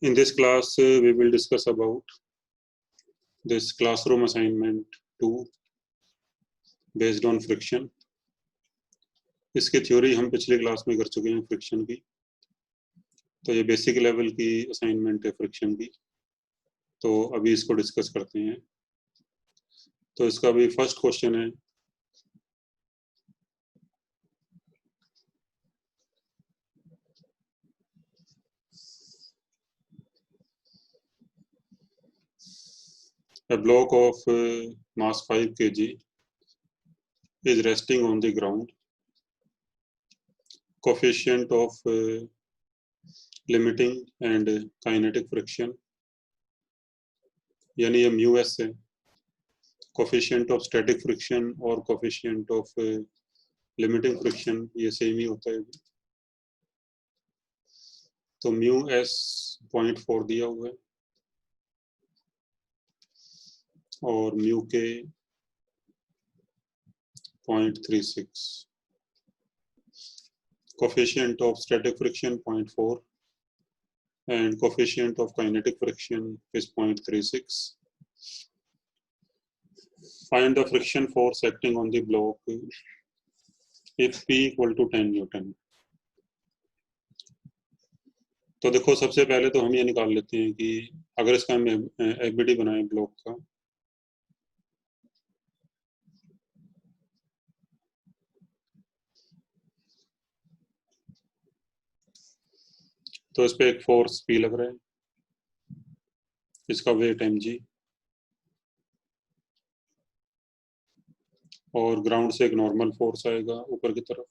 In this class, we will discuss about this classroom assignment 2 based on friction. इसकी theory हम पिछले class में कर चुके हैं फ्रिक्शन की, तो ये बेसिक लेवल की असाइनमेंट है फ्रिक्शन की। तो अभी इसको डिस्कस करते हैं। तो इसका भी फर्स्ट क्वेश्चन है, a block of mass 5 kg is resting on the ground. Coefficient of limiting and kinetic friction, यानी ये म्यू एस है। कोफिशिएंट ऑफ स्टैटिक फ्रिक्शन और कोफिशिएंट ऑफ लिमिटिंग फ्रिक्शन ये सेम ही होता है। तो म्यू एस 0.4 दिया हुआ है और म्यू के 0.36, coefficient of static friction 0.4 and coefficient of kinetic friction is 0.36. Find the friction force acting on the block if P equal to 10 Newton. तो देखो, सबसे पहले तो हम ये निकाल लेते हैं कि अगर इसका हम एफबीडी बनाएं ब्लॉक का, तो इस पे एक फोर्स P लग रहा है, इसका वेट mg, और ग्राउंड से एक नॉर्मल फोर्स आएगा ऊपर की तरफ,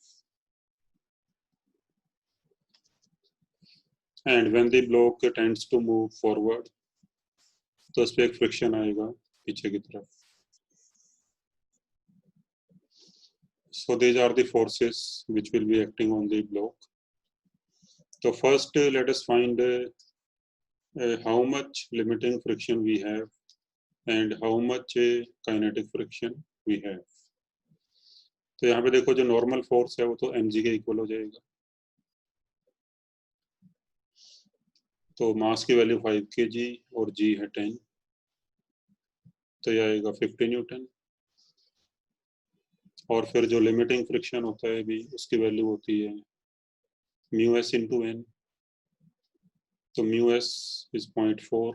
and when the block tends to move forward, तो इस पे एक फ्रिक्शन आएगा पीछे की तरफ। So these are the forces which will be acting on the block. So first let us find how much limiting friction we have and how much kinetic friction we have. तो यहाँ पे देखो, जो normal force है वो तो mg के equal हो जाएगा। तो मास की वैल्यू 5 kg और g है 10, तो ये आएगा 50 न्यूटन। और फिर जो लिमिटिंग फ्रिक्शन होता है भी, उसकी वैल्यू होती है म्यू एस इंटू एन। तो mu S is 0.4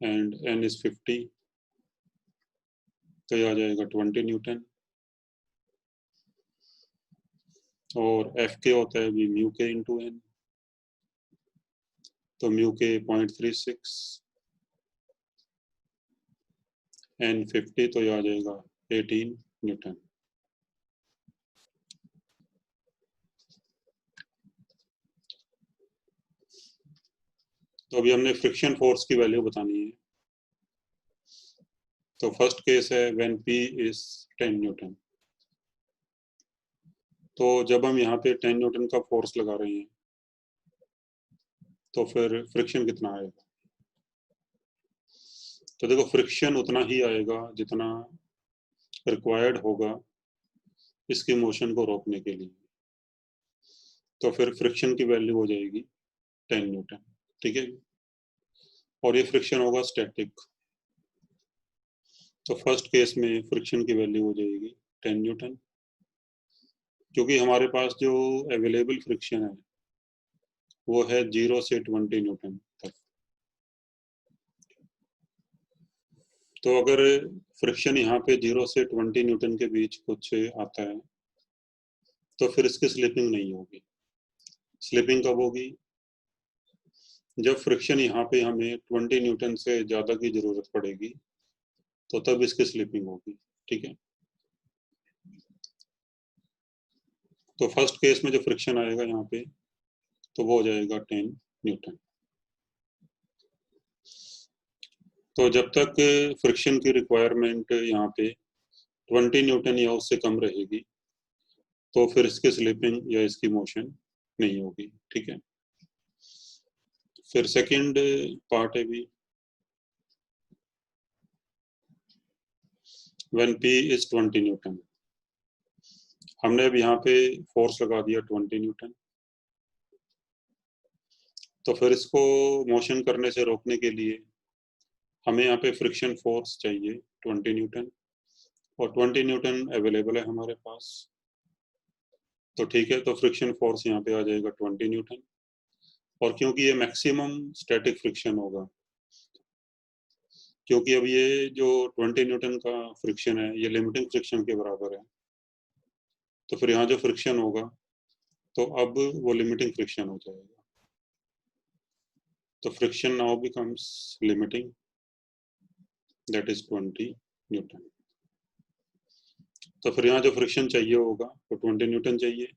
and N is 50, तो ये आ जाएगा 20 न्यूटन। और एफ के होता है भी म्यू के इंटू एन, तो म्यू के 0.36 एन 50, तो ये आ जाएगा 18 न्यूटन। तो अभी हमने फ्रिक्शन फोर्स की वैल्यू बतानी है। तो फर्स्ट केस है व्हेन P इज 10 न्यूटन। तो जब हम यहाँ पे 10 न्यूटन का फोर्स लगा रहे हैं, तो फिर फ्रिक्शन कितना आएगा? तो देखो, फ्रिक्शन उतना ही आएगा जितना रिक्वायर्ड होगा इसकी मोशन को रोकने के लिए। तो फिर फ्रिक्शन की वैल्यू हो जाएगी 10 न्यूटन, ठीक है। और ये फ्रिक्शन होगा स्टैटिक। तो फर्स्ट केस में फ्रिक्शन की वैल्यू हो जाएगी 10 न्यूटन, क्योंकि हमारे पास जो अवेलेबल फ्रिक्शन है वो है 0 से 20 न्यूटन तक। तो अगर फ्रिक्शन यहाँ पे 0 से 20 न्यूटन के बीच कुछ आता है, तो फिर इसकी स्लिपिंग नहीं होगी। स्लिपिंग कब होगी? जब फ्रिक्शन यहाँ पे हमें 20 न्यूटन से ज़्यादा की ज़रूरत पड़ेगी, तो तब इसकी स्लिपिंग होगी, ठीक है। तो फर्स्ट केस में जो फ्रिक्शन आएगा यहाँ पे, तो वो हो जाएगा 10 न्यूटन। तो जब तक फ्रिक्शन की रिक्वायरमेंट यहाँ पे 20 न्यूटन या उससे कम रहेगी, तो फिर इसकी स्लिपिंग या इसकी मोशन नहीं होगी, ठीक है। फिर सेकंड पार्ट है भी, व्हेन P इज 20 न्यूटन। हमने अब यहाँ पे फोर्स लगा दिया 20 न्यूटन। तो फिर इसको मोशन करने से रोकने के लिए हमें यहाँ पे फ्रिक्शन फोर्स चाहिए 20 न्यूटन, और 20 न्यूटन अवेलेबल है हमारे पास। तो ठीक है, तो फ्रिक्शन फोर्स यहाँ पे आ जाएगा 20 न्यूटन। और क्योंकि ये मैक्सिमम स्टैटिक फ्रिक्शन होगा, क्योंकि अब ये जो 20 न्यूटन का फ्रिक्शन है ये लिमिटिंग फ्रिक्शन के बराबर है, तो फिर यहाँ जो फ्रिक्शन होगा तो अब वो लिमिटिंग फ्रिक्शन हो जाएगा। तो friction now becomes limiting, that is 20 newton. तो फिर यहाँ जो फ्रिक्शन चाहिए होगा वो 20 न्यूटन चाहिए,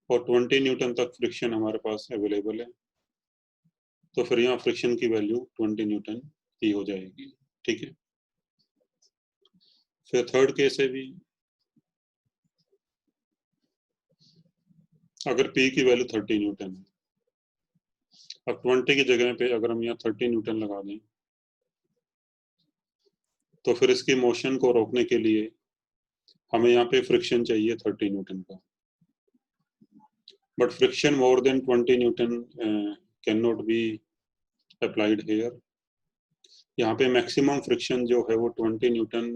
और 20 न्यूटन तक फ्रिक्शन हमारे पास अवेलेबल है, तो फिर यहाँ फ्रिक्शन की वैल्यू 20 न्यूटन ही हो जाएगी। ठीक है, फिर थर्ड केस है भी, अगर P की वैल्यू 30 न्यूटन है, अब 20 की जगह पे अगर हम यहाँ 30 न्यूटन लगा दें, तो फिर इसकी मोशन को रोकने के लिए हमें यहाँ पे फ्रिक्शन चाहिए 30 न्यूटन का। But friction more than 20 newton can not be applied here. यहाँ पे मैक्सिमम फ्रिक्शन जो है वो 20 न्यूटन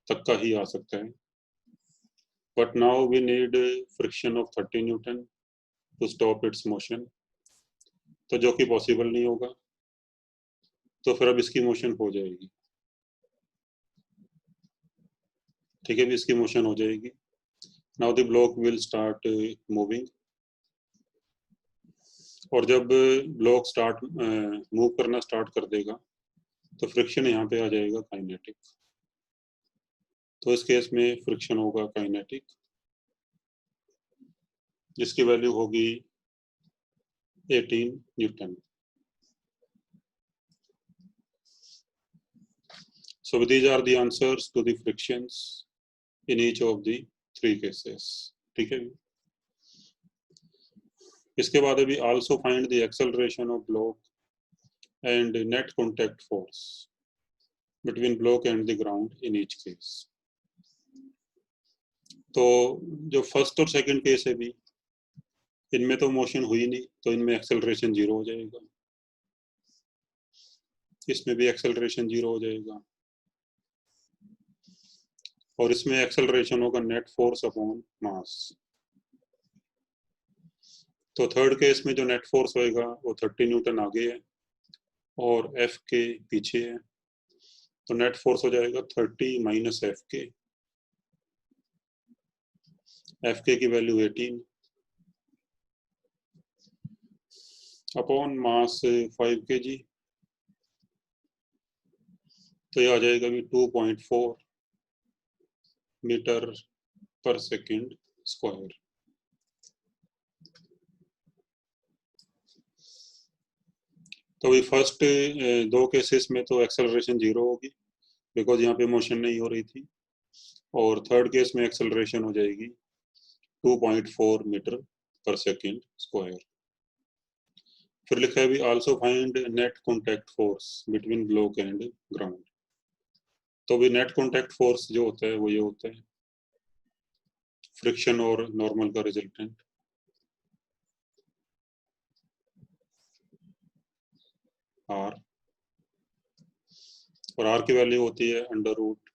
तक का ही आ सकता है, but now we need friction of 30 newton to stop its motion, तो जो कि पॉसिबल नहीं होगा। तो फिर अब इसकी मोशन हो जाएगी। ठीक है, भी इसकी मोशन हो जाएगी। Now the block will start moving, और जब ब्लॉक स्टार्ट मूव करना स्टार्ट कर देगा तो फ्रिक्शन यहाँ पे आ जाएगा काइनेटिक। तो इस केस में फ्रिक्शन होगा काइनेटिक, जिसकी वैल्यू होगी 18 Newton. So these are the answers to the frictions in each of the three cases. ठीक है, इसके बाद अभी also find the acceleration of block and net contact force between block and the ground in each case. तो जो first और second case है भी, इनमें तो मोशन हुई नहीं, तो इनमें एक्सेलरेशन 0 हो जाएगा, इसमें भी एक्सेलरेशन 0 हो जाएगा, और इसमें एक्सेलरेशन होगा नेट फोर्स अपॉन मास। तो थर्ड केस में जो नेट फोर्स होएगा वो 30 न्यूटन आगे है और F के पीछे है, तो नेट फोर्स हो जाएगा 30 माइनस एफ के की वैल्यू 18 अपॉन मास 5 kg, तो ये आ जाएगा भी 2.4 मीटर पर सेकंड स्क्वायर। तो अभी फर्स्ट दो केसेस में तो एक्सेलरेशन 0 होगी, बिकॉज यहाँ पे मोशन नहीं हो रही थी, और थर्ड केस में एक्सेलरेशन हो जाएगी 2.4 मीटर पर सेकंड स्क्वायर। फिर लिखा है भी also find net contact force between block and ground. तो भी नेट कॉन्टैक्ट फोर्स जो होता है वो ये होता है फ्रिक्शन और नॉर्मल का रिजल्टेंट, आर, और आर की वैल्यू होती है under root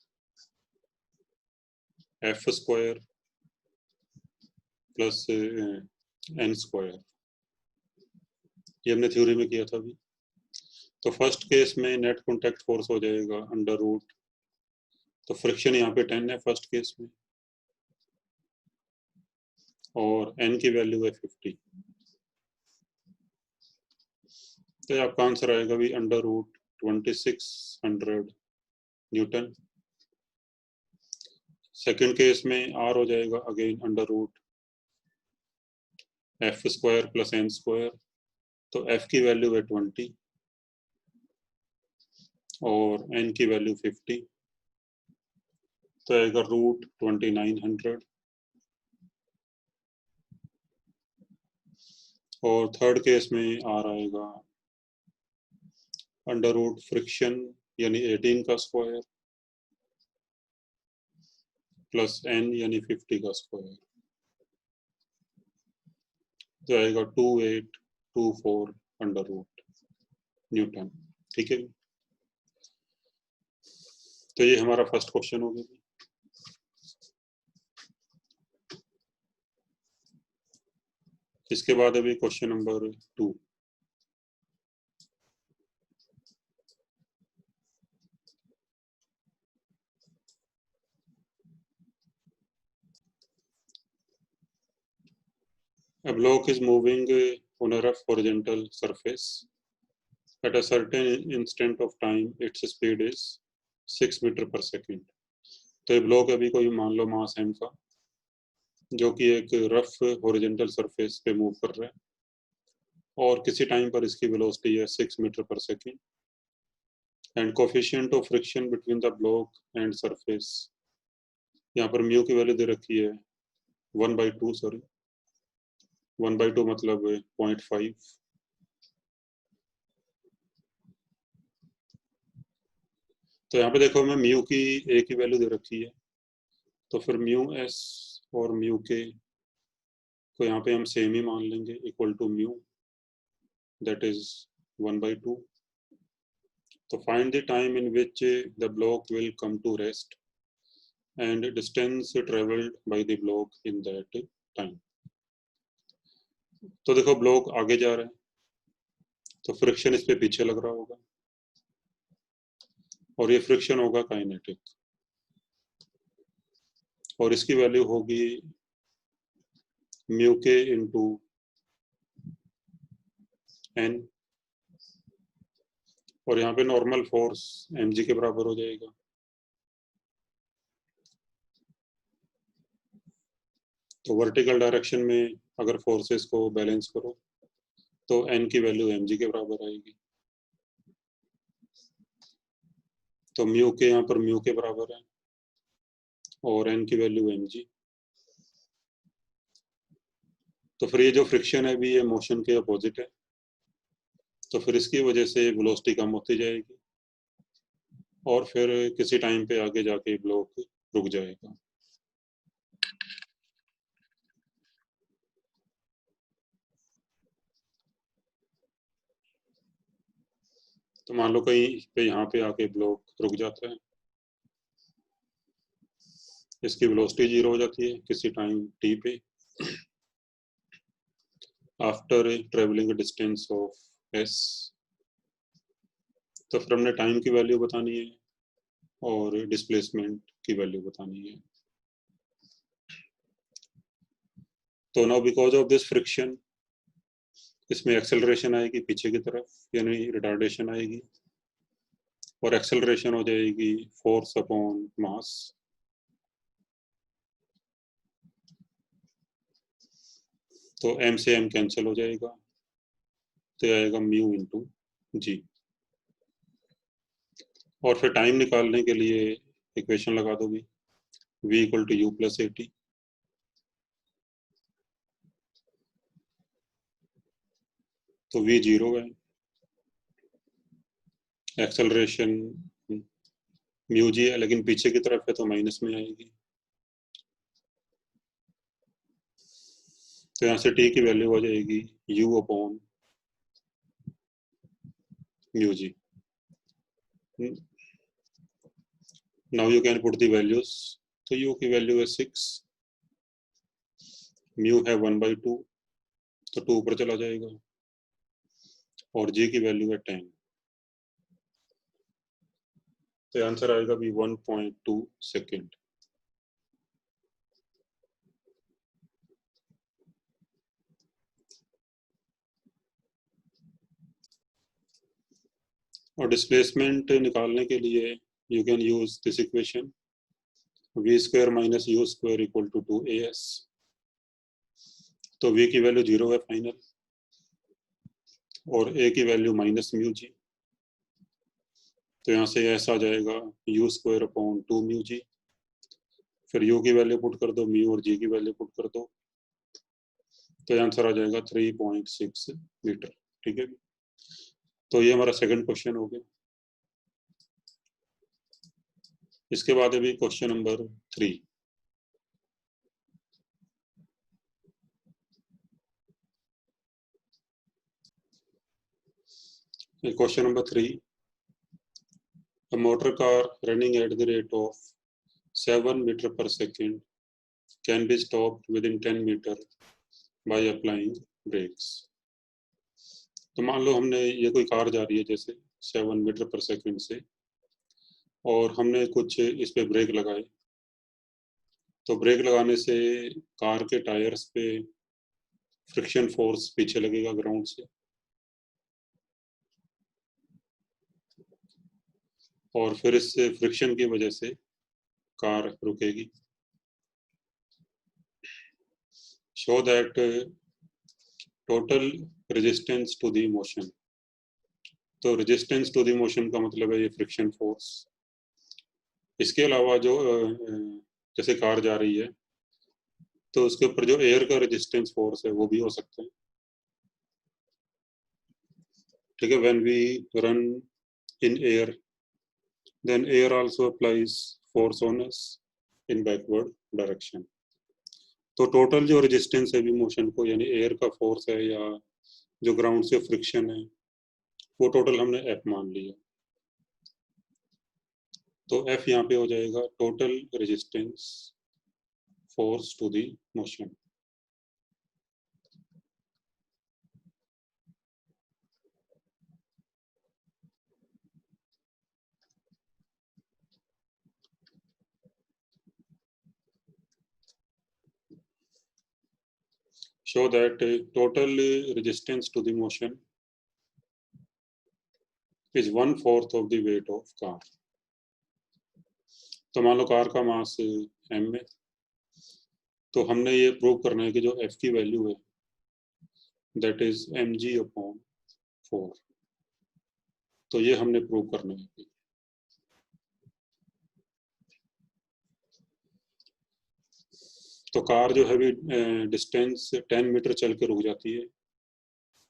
F square plus N square. ये हमने थ्योरी में किया था अभी। तो फर्स्ट केस में नेट कॉन्टैक्ट फोर्स हो जाएगा अंडर रूट, तो फ्रिक्शन यहाँ पे 10 है फर्स्ट केस में, और एन की वैल्यू है 50, तो आपका आंसर आएगा भी under root 2600 newton. Second case में आर हो जाएगा again under root F square plus N square, तो एफ की वैल्यू है 20 और एन की वैल्यू 50, तो आएगा रूट 2900। और थर्ड केस में आर आएगा अंडर रूट फ्रिक्शन यानी 18 का स्क्वायर प्लस एन यानी 50 का स्क्वायर, तो आएगा 2824 √न्यूटन। ठीक है, तो ये हमारा फर्स्ट क्वेश्चन हो गया। इसके बाद अभी question number 2। A block is moving on a rough horizontal surface. At a certain instant of time, its speed is 6 metre per second. तो ये ब्लॉक अभी कोई मान लो मास m का, जो कि एक रफ हॉरिजॉन्टल सरफेस पे मूव कर रहा है और किसी टाइम पर इसकी वेलोसिटी है 6 metre per second. And coefficient of friction between the block and surface, यहाँ पर म्यू की वैल्यू दे रखी है 1/2, सॉरी 1/2 मतलब 0.5। तो यहाँ पे देखो हमें म्यू की एक ही वैल्यू दे रखी है, तो फिर म्यू एस और म्यू के को यहाँ पे हम सेम ही मान लेंगे, equal to mu, that is 1/2। तो find the time in which the block will come to rest and distance travelled by the block in that time. तो देखो ब्लॉक आगे जा रहा है, तो फ्रिक्शन इस पे पीछे लग रहा होगा और ये फ्रिक्शन होगा काइनेटिक, और इसकी वैल्यू होगी म्यू के इंटू एन, और यहाँ पे नॉर्मल फोर्स mg के बराबर हो जाएगा। तो वर्टिकल डायरेक्शन में अगर फोर्सेस को बैलेंस करो तो n की वैल्यू mg के बराबर आएगी। तो म्यू के यहाँ पर म्यू के बराबर है और n की वैल्यू mg। तो फिर ये जो फ्रिक्शन है भी ये मोशन के अपोजिट है, तो फिर इसकी वजह से वेलोसिटी कम होती जाएगी और फिर किसी टाइम पे आगे जाके ब्लॉक रुक जाएगा। तो मान लो कहीं पे यहाँ पे आके ब्लॉक रुक जाता है, इसकी वेलोसिटी 0 हो जाती है किसी टाइम t पे, after travelling distance of s। तो फिर हमने टाइम की वैल्यू बतानी है और डिस्प्लेसमेंट की वैल्यू बतानी है। तो now because of this friction इसमें एक्सेलरेशन आएगी पीछे की तरफ, यानी रिटार्डेशन आएगी, और एक्सेलरेशन हो जाएगी फोर्स अपॉन मास। तो m से m कैंसिल हो जाएगा, तो आएगा म्यू इंटू जी। और फिर टाइम निकालने के लिए इक्वेशन लगा दोगे v equal to u plus a t. तो v 0 है, एक्सेलरेशन म्यू जी है लेकिन पीछे की तरफ है तो माइनस में आएगी। तो यहाँ से t की वैल्यू हो जाएगी u upon mu g. Now you can put the values. तो u की वैल्यू है 6, म्यू है 1/2, तो 2 ऊपर चला जाएगा, और g की वैल्यू है 10। तो आंसर आएगा भी 1.2 सेकेंड। और डिस्प्लेसमेंट निकालने के लिए you can use this equation, v square minus you square equal to 2as। तो v की वैल्यू 0 है फाइनल, और a की वैल्यू माइनस म्यू जी। तो यहाँ से s आ जाएगा यू स्क्वायर अपॉन 2 म्यू जी। फिर u की वैल्यू पुट कर दो, म्यू और g की वैल्यू पुट कर दो, तो आंसर आ जाएगा 3.6 मीटर। ठीक है, तो ये हमारा सेकंड क्वेश्चन हो गया। इसके बाद अभी question number 3। Question number 3. A motor car running at the rate of 7 meter per second can be stopped within 10 meter by applying brakes. तो मान लो हमने ये कोई कार जा रही है जैसे 7 मीटर पर सेकंड से, और हमने कुछ इस पे ब्रेक लगाए, तो ब्रेक लगाने से कार के टायर्स पे फ्रिक्शन फोर्स पीछे लगेगा ग्राउंड से, और फिर इस फ्रिक्शन की वजह से कार रुकेगी. Show that total resistance to the motion. तो रेजिस्टेंस टू द मोशन का मतलब है ये फ्रिक्शन फोर्स. इसके अलावा जो जैसे कार जा रही है तो उसके ऊपर जो एयर का रेजिस्टेंस फोर्स है वो भी हो सकता है. ठीक है. When we run in air, then air also applies force on us in backward direction. तो टोटल जो रेजिस्टेंस है भी मोशन को, यानी एयर का फोर्स है या जो ग्राउंड से फ्रिक्शन है, वो टोटल हमने एफ मान लिया. तो एफ यहाँ पे हो जाएगा total resistance force to the motion. Show that total resistance to the motion is 1/4 of the weight of car. तो मान लो कार का मास m है, तो हमने ये प्रूव करना है कि जो f की वैल्यू है दैट इज mg/4. तो ये हमने प्रूव करना है. तो कार जो है भी डिस्टेंस 10 मीटर चल के रुक जाती है.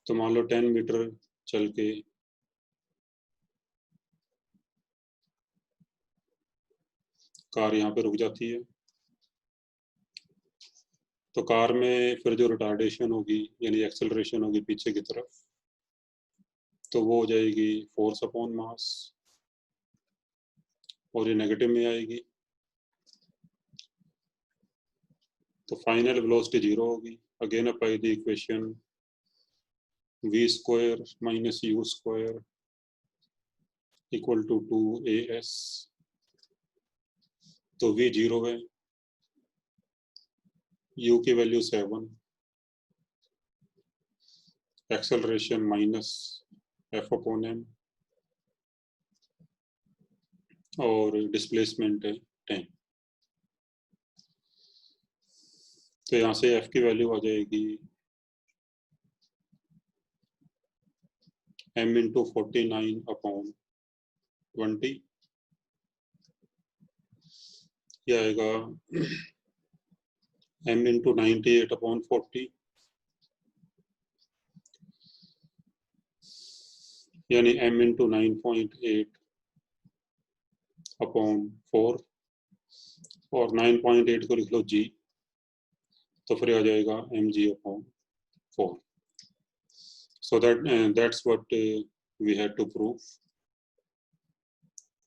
तो मान लो 10 मीटर चल के कार यहाँ पे रुक जाती है. तो कार में फिर जो रिटार्डेशन होगी यानी एक्सेलरेशन होगी पीछे की तरफ, तो वो हो जाएगी फोर्स अपॉन मास, और ये नेगेटिव में आएगी. तो फाइनल वेलोसिटी 0 होगी. Again apply the equation v² minus u² equal to 2as. तो v 0 है, u की वैल्यू 7, एक्सेलरेशन माइनस f/m, और डिस्प्लेसमेंट है 10. तो यहाँ से f की वैल्यू आ जाएगी m × 49/20. यह आएगा m × 98/40, यानी m × 9.8/4, और 9.8 को लिख लो g, तो फिर आ जाएगा mg/4. So that's what we had to prove.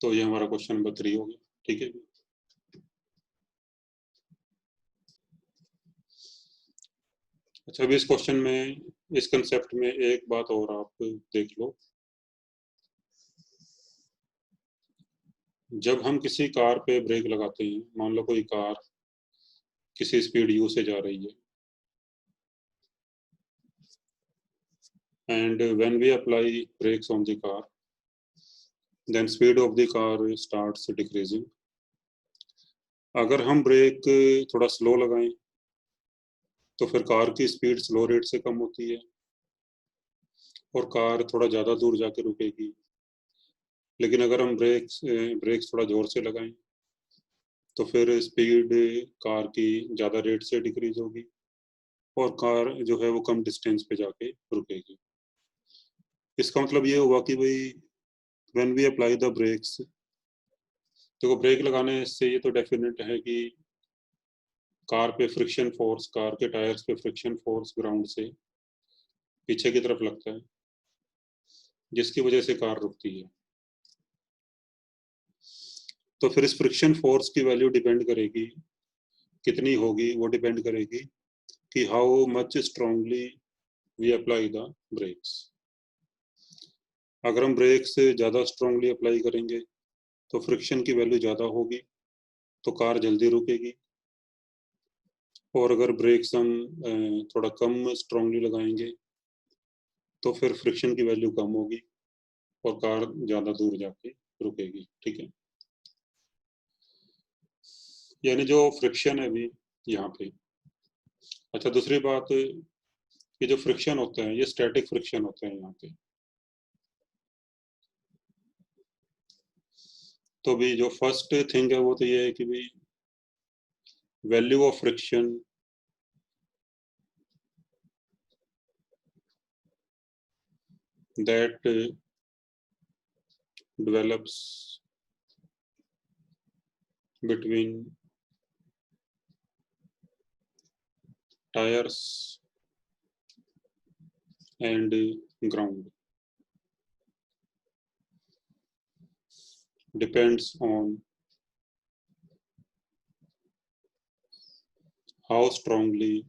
तो ये हमारा क्वेश्चन नंबर 3 हो गया. ठीक है. अच्छा, अभी इस क्वेश्चन में, इस कंसेप्ट में एक बात और आप देख लो. जब हम किसी कार पे ब्रेक लगाते हैं, मान लो कोई कार किसी स्पीड u से जा रही है, and when we apply brakes on the car, then speed of the car starts decreasing. अगर हम ब्रेक थोड़ा स्लो लगाएं तो फिर कार की स्पीड स्लो रेट से कम होती है और कार थोड़ा ज़्यादा दूर जाके रुकेगी. लेकिन अगर हम ब्रेक्स थोड़ा ज़ोर से लगाएं तो फिर स्पीड कार की ज़्यादा रेट से डिक्रीज होगी और कार जो है वो कम डिस्टेंस पे जाके रुकेगी. इसका मतलब ये हुआ कि भाई when we apply the brakes, देखो ब्रेक लगाने से ये तो डेफिनेट है कि कार पे फ्रिक्शन फोर्स, कार के टायर्स पे फ्रिक्शन फोर्स ग्राउंड से पीछे की तरफ लगता है. जिसकी वजह से कार रुकती है। तो फिर इस फ्रिक्शन फोर्स की वैल्यू डिपेंड करेगी, कितनी होगी वो डिपेंड करेगी कि how much strongly we apply the brakes. अगर हम ब्रेक से ज़्यादा स्ट्रांगली अप्लाई करेंगे तो फ्रिक्शन की वैल्यू ज़्यादा होगी, तो कार जल्दी रुकेगी। और अगर ब्रेक्स हम थोड़ा कम स्ट्रांगली लगाएंगे तो फिर फ्रिक्शन की वैल्यू कम होगी और कार ज़्यादा दूर जाके रुकेगी। ठीक है, यानी जो फ्रिक्शन है अभी यहाँ पे। अच्छा, दूसरी बात, ये जो फ्रिक्शन होता है ये स्टैटिक फ्रिक्शन होता है यहाँ पे। तो भी जो फर्स्ट थिंग है वो तो ये है कि भाई value of friction that develops between tires and ground depends on how strongly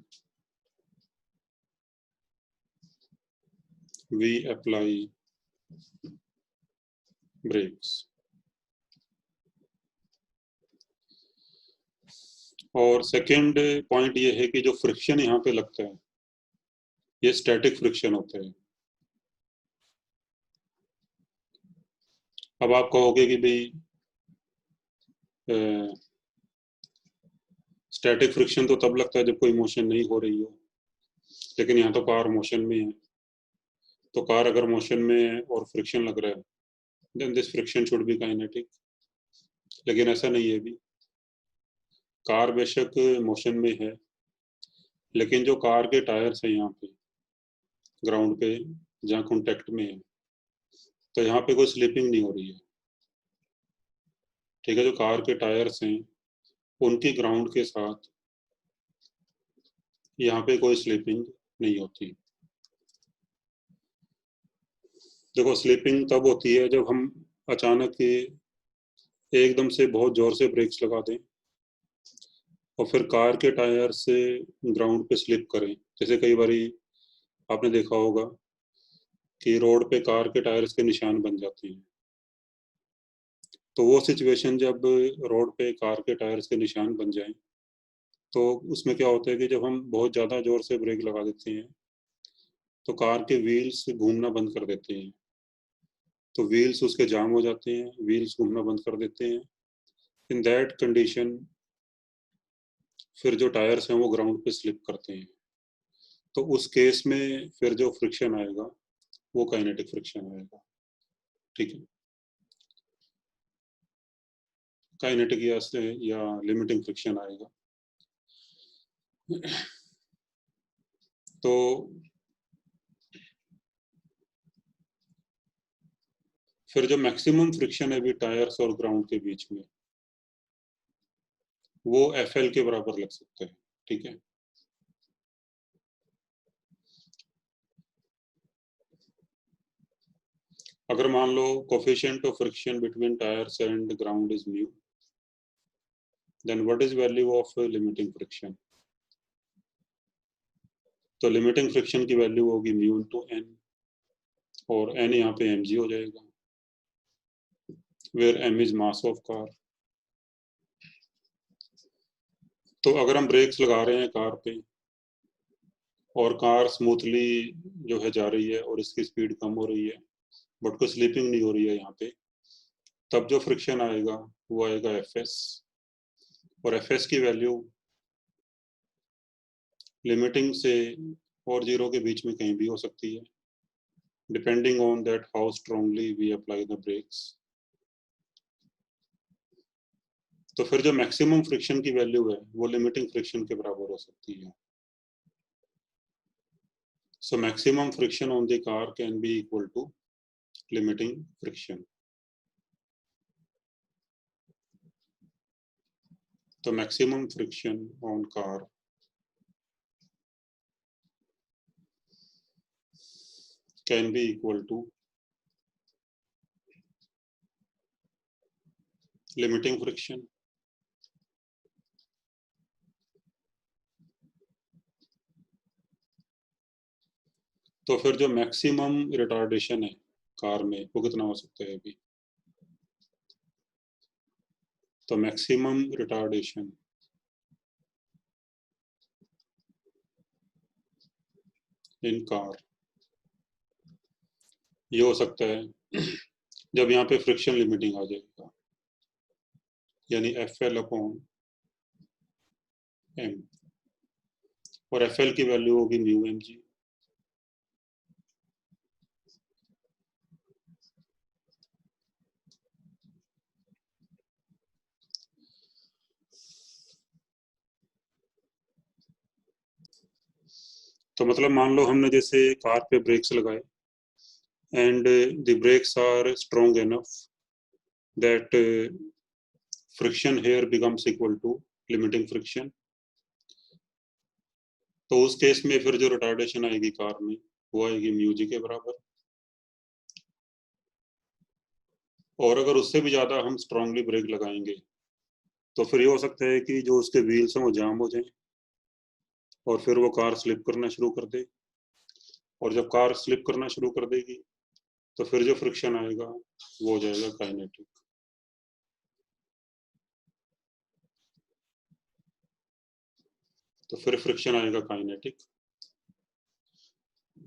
we apply brakes. और सेकेंड पॉइंट ये है कि जो फ्रिक्शन यहाँ पे लगता है ये स्टैटिक फ्रिक्शन होता है। अब आप कहोगे कि भाई स्टैटिक फ्रिक्शन तो तब लगता है जब कोई मोशन नहीं हो रही हो, लेकिन यहाँ तो कार मोशन में है। तो कार अगर मोशन में है और फ्रिक्शन लग रहा है then this friction should be kinetic, लेकिन ऐसा नहीं है। अभी कार बेशक मोशन में है, लेकिन जो कार के टायर्स हैं यहाँ पे ग्राउंड पे जहाँ कॉन्टेक्ट में है, तो यहाँ पे कोई स्लिपिंग नहीं हो रही है। ठीक है, जो कार के टायर्स हैं उनकी ग्राउंड के साथ यहाँ पे कोई स्लिपिंग नहीं होती। देखो, स्लिपिंग तब होती है जब हम अचानक एकदम से बहुत जोर से ब्रेक्स लगा दें और फिर कार के टायर से ग्राउंड पे स्लिप करें। जैसे कई बारी आपने देखा होगा कि रोड पे कार के टायर्स के निशान बन जाते हैं। तो वो सिचुएशन जब रोड पे कार के टायर्स के निशान बन जाएं तो उसमें क्या होता है कि जब हम बहुत ज़्यादा जोर से ब्रेक लगा देते हैं तो कार के व्हील्स घूमना बंद कर देते हैं। तो व्हील्स उसके जाम हो जाते हैं, व्हील्स घूमना बंद कर देते हैं। इन दैट कंडीशन फिर जो टायर्स हैं वो ग्राउंड पे स्लिप करते हैं। तो उस केस में फिर जो फ्रिक्शन आएगा वो काइनेटिक फ्रिक्शन आएगा। ठीक है, काइनेटिक या लिमिटिंग फ्रिक्शन आएगा। तो फिर जो मैक्सिमम फ्रिक्शन है भी टायर्स और ग्राउंड के बीच में वो FL के बराबर लग सकता है। ठीक है, अगर मान लो coefficient of friction between tyres and ground is mu, then what is value of limiting friction? तो लिमिटिंग फ्रिक्शन की वैल्यू होगी म्यू इंटू एन, और एन यहाँ पे mg हो जाएगा, where m is mass of car. तो अगर हम ब्रेक्स लगा रहे हैं कार पे और कार स्मूथली जो है जा रही है और इसकी स्पीड कम हो रही है बट कोई स्लिपिंग नहीं हो रही है यहाँ पे, तब जो फ्रिक्शन आएगा वो आएगा Fs। और Fs की वैल्यू लिमिटिंग से और जीरो के बीच में कहीं भी हो सकती है, depending on that how strongly we apply the brakes. तो फिर जो मैक्सिमम फ्रिक्शन की वैल्यू है वो लिमिटिंग फ्रिक्शन के बराबर हो सकती है। So maximum friction on the car can be equal to limiting friction. The maximum friction on car can be equal to limiting friction, तो फिर जो मैक्सिमम रिटार्डेशन है कार में वो कितना हो सकता है अभी? तो मैक्सिमम रिटार्डेशन इन कार ये हो सकता है जब यहाँ पे फ्रिक्शन लिमिटिंग आ जाएगा, यानी एफ एल अपॉन एम, और एफ एल की वैल्यू होगी म्यू एम जी। तो मतलब मान लो हमने जैसे कार पे ब्रेक्स लगाए and the brakes are strong enough that friction here becomes equal to limiting friction, तो उस केस में फिर जो रिटार्डेशन आएगी कार में वो आएगी म्यू जी के बराबर। और अगर उससे भी ज़्यादा हम स्ट्रांगली ब्रेक लगाएंगे तो फिर ये हो सकता है कि जो उसके व्हील्स हैं वो जाम हो जाएं और फिर वो कार स्लिप करना शुरू कर दे, और जब कार स्लिप करना शुरू कर देगी तो फिर जो फ्रिक्शन आएगा वो हो जाएगा काइनेटिक। तो फिर फ्रिक्शन आएगा काइनेटिक।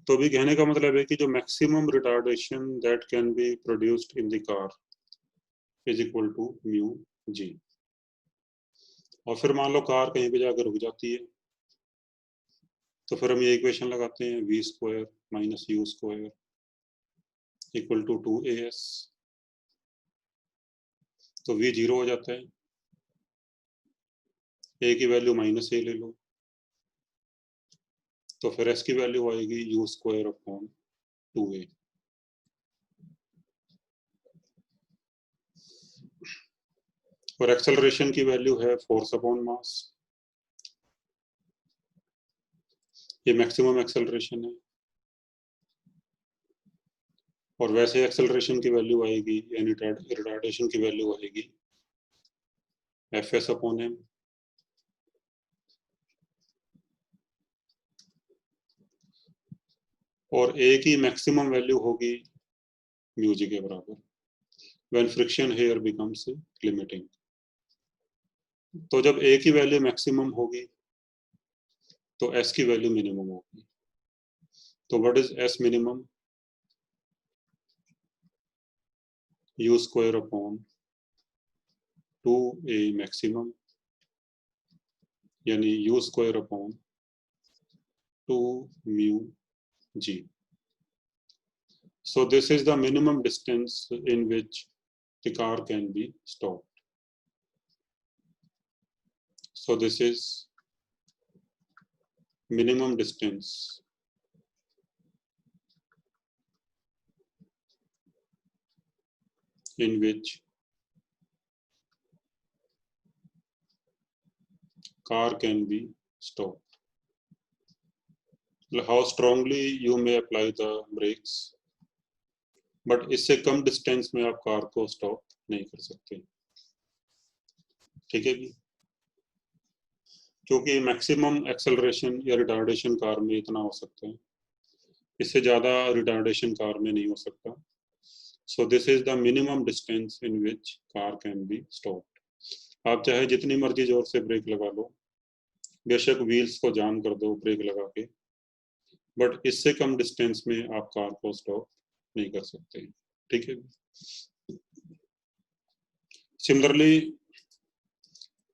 तो भी कहने का मतलब है कि जो maximum retardation that can be produced in the car is equal to mu जी। और फिर मान लो कार कहीं पे जाकर रुक जाती है, तो फिर हम ये इक्वेशन लगाते हैं v square minus you square equal to 2as। तो v जीरो हो जाता है, a की वैल्यू माइनस ए ले लो, तो फिर s की वैल्यू आएगी यू स्क्वायर अपॉन 2a। और एक्सेलरेशन की वैल्यू है फोर्स अपॉन मास, ये मैक्सिमम एक्सेलरेशन है। और वैसे एक्सेलरेशन की वैल्यू आएगी यानी रिटार्डेशन की वैल्यू आएगी एफ एस अपॉन एम। और a की मैक्सिमम वैल्यू होगी म्यू जी के बराबर when friction here becomes limiting. तो जब a की वैल्यू मैक्सिमम होगी तो s की वैल्यू मिनिमम होगी। तो what is s minimum? U square upon 2a maximum, यानी u square upon 2 mu g. So this is the minimum distance in which the car can be stopped. So this is minimum distance in which car can be stopped. How strongly you may apply the brakes, but इससे कम distance में आप car को stop नहीं कर सकते। ठीक है जी, क्योंकि मैक्सिमम एक्सेलरेशन या रिटार्डेशन कार में इतना हो सकता है, इससे ज़्यादा रिटार्डेशन कार में नहीं हो सकता। सो this is the minimum distance in which car can be stopped. आप चाहे जितनी मर्जी जोर से ब्रेक लगा लो, बेशक व्हील्स को जाम कर दो ब्रेक लगा के, बट इससे कम डिस्टेंस में आप कार को स्टॉप नहीं कर सकते। ठीक है। Similarly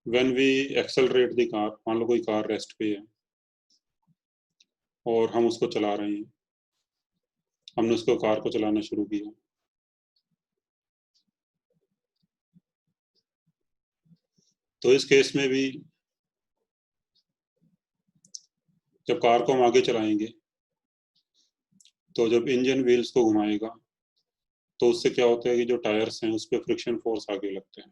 when we accelerate the car, मान लो कोई कार रेस्ट पे है और हम उसको चला रहे हैं, हमने उसको कार को चलाना शुरू किया, तो इस केस में भी जब कार को हम आगे चलाएंगे तो जब इंजन व्हील्स को घुमाएगा तो उससे क्या होता है कि जो टायर्स हैं उस पर फ्रिक्शन फोर्स आगे लगते हैं।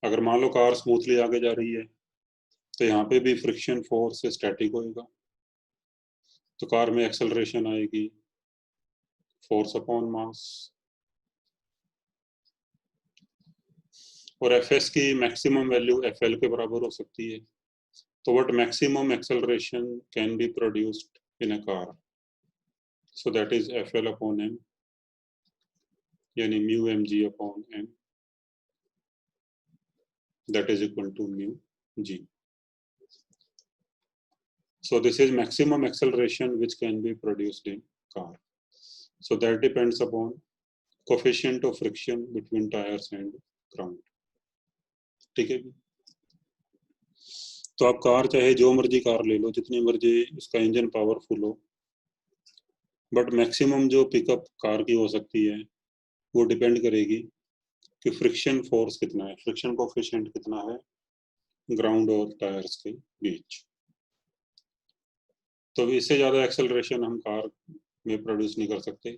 अगर मान लो कार स्मूथली आगे जा रही है तो यहाँ पे भी फ्रिक्शन फोर्स स्टैटिक होएगा, तो कार में एक्सेलरेशन आएगी फोर्स अपॉन मास, और एफएस की मैक्सिमम वैल्यू एफएल के बराबर हो सकती है. तो what maximum acceleration can be produced in a car, so that is FL upon M, यानी mu M G upon M, that is equal to mu g. So this is maximum acceleration which can be produced in car. So that depends upon coefficient of friction between tires and ground. ठीक है. तो आप car चाहे जो मर्जी car ले लो, जितनी मर्जी उसका इंजन पावरफुल हो, बट मैक्सिमम जो पिकअप कार की हो सकती है वो डिपेंड करेगी कि फ्रिक्शन फोर्स कितना है, फ्रिक्शन कोएफिशिएंट कितना है ग्राउंड और टायर्स के बीच. तो इससे ज़्यादा एक्सेलरेशन हम कार में प्रोड्यूस नहीं कर सकते.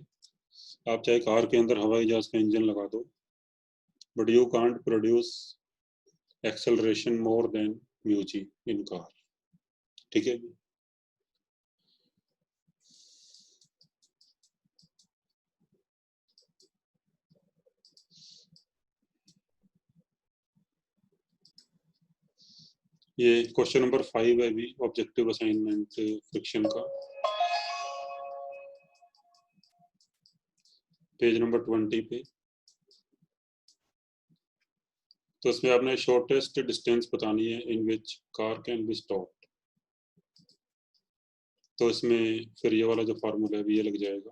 आप चाहे कार के अंदर हवाई जहाज का इंजन लगा दो, but you can't produce acceleration more than mu G in car. ठीक है. ये क्वेश्चन नंबर 5 है भी, ऑब्जेक्टिव असाइनमेंट फ्रिक्शन का, पेज नंबर 20 पे. तो इसमें आपने शॉर्टेस्ट डिस्टेंस बतानी है in which car can be stopped. तो इसमें फिर ये वाला जो फार्मूला है भी ये लग जाएगा,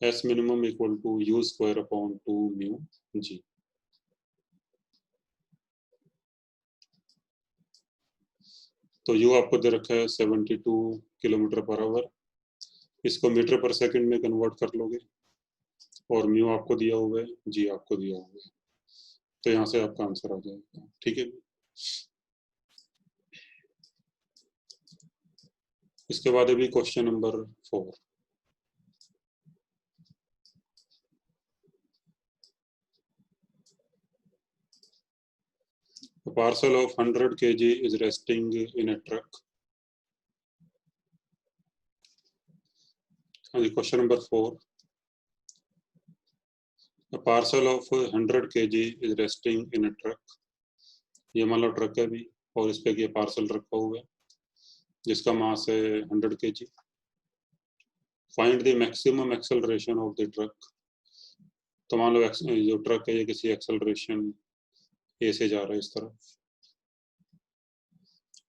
S minimum equal to u square upon 2 mu G. तो यू आपको दे रखा है 72 किलोमीटर पर आवर, इसको मीटर पर सेकंड में कन्वर्ट कर लोगे, और म्यू आपको दिया हुआ है, जी आपको दिया हुआ है. तो यहाँ से आपका आंसर आ जाएगा. ठीक है. इसके बाद अभी question number 4. A parcel of 100 kg is resting in a truck. Question number 4. A parcel of 100 kg is resting in a truck. ये मान लो ट्रक है भी, और इस पे ये पार्सल रखा हुआ है जिसका मास है 100 kg. Find the maximum acceleration of the truck. तो मान लो जो ट्रक है ये किसी एक्सेलरेशन ए से जा रहा है इस तरफ,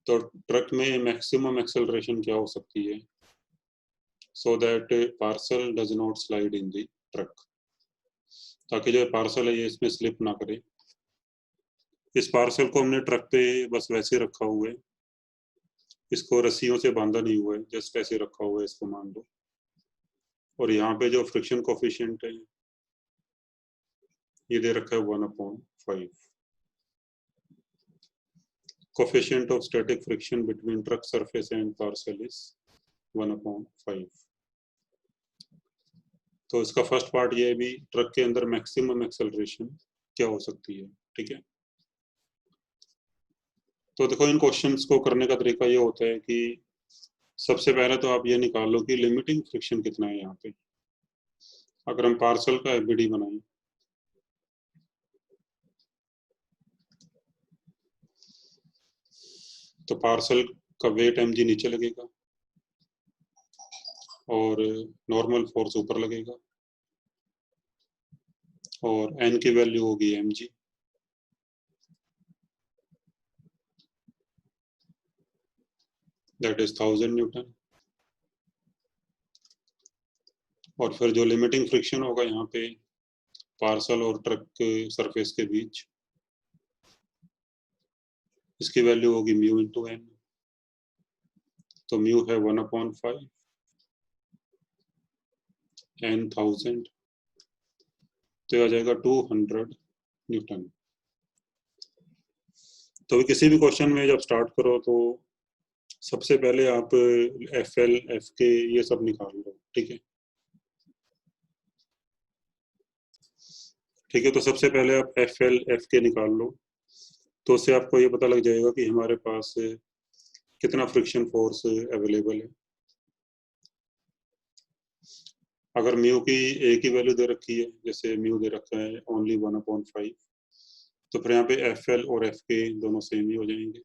तो ट्रक में मैक्सिमम एक्सेलरेशन क्या हो सकती है, so that parcel does not slide in the truck, ताकि जो पार्सल है ये इसमें स्लिप ना करे. इस पार्सल को हमने ट्रक पे बस वैसे रखा हुआ है, इसको रस्सियों से बांधा नहीं हुआ है, जस्ट ऐसे रखा हुआ है इसको मान लो. और यहाँ पे जो फ्रिक्शन कोफिशिएंट है ये दे रखा है 1/5. Coefficient of static friction between truck surface and parcel is 1/5. तो इसका फर्स्ट पार्ट ये है भी, ट्रक के अंदर मैक्सिमम एक्सेलरेशन क्या हो सकती है. ठीक है. तो देखो इन क्वेश्चंस को करने का तरीका ये होता है कि सबसे पहले तो आप ये निकाल लो कि लिमिटिंग फ्रिक्शन कितना है यहाँ पे. अगर हम पार्सल का एफबीडी बनाएं तो पार्सल का वेट mg नीचे लगेगा और नॉर्मल फोर्स ऊपर लगेगा, और n की वैल्यू होगी mg. That is 1000 Newton. और फिर जो लिमिटिंग फ्रिक्शन होगा यहाँ पे पार्सल और ट्रक के सरफेस के बीच, इसकी वैल्यू होगी म्यू इंटू n. तो म्यू है 1/5 n 1000, तो आ जाएगा 200 न्यूटन. तो किसी भी क्वेश्चन में जब स्टार्ट करो तो सबसे पहले आप FL FK ये सब निकाल लो. ठीक है. ठीक है. तो सबसे पहले आप FL FK निकाल लो, तो उससे आपको ये पता लग जाएगा कि हमारे पास कितना फ्रिक्शन फोर्स अवेलेबल है. अगर म्यू की एक ही वैल्यू दे रखी है, जैसे म्यू दे रखा है ओनली 1/5, तो फिर यहाँ पे एफ एल और एफ के दोनों सेम ही हो जाएंगे।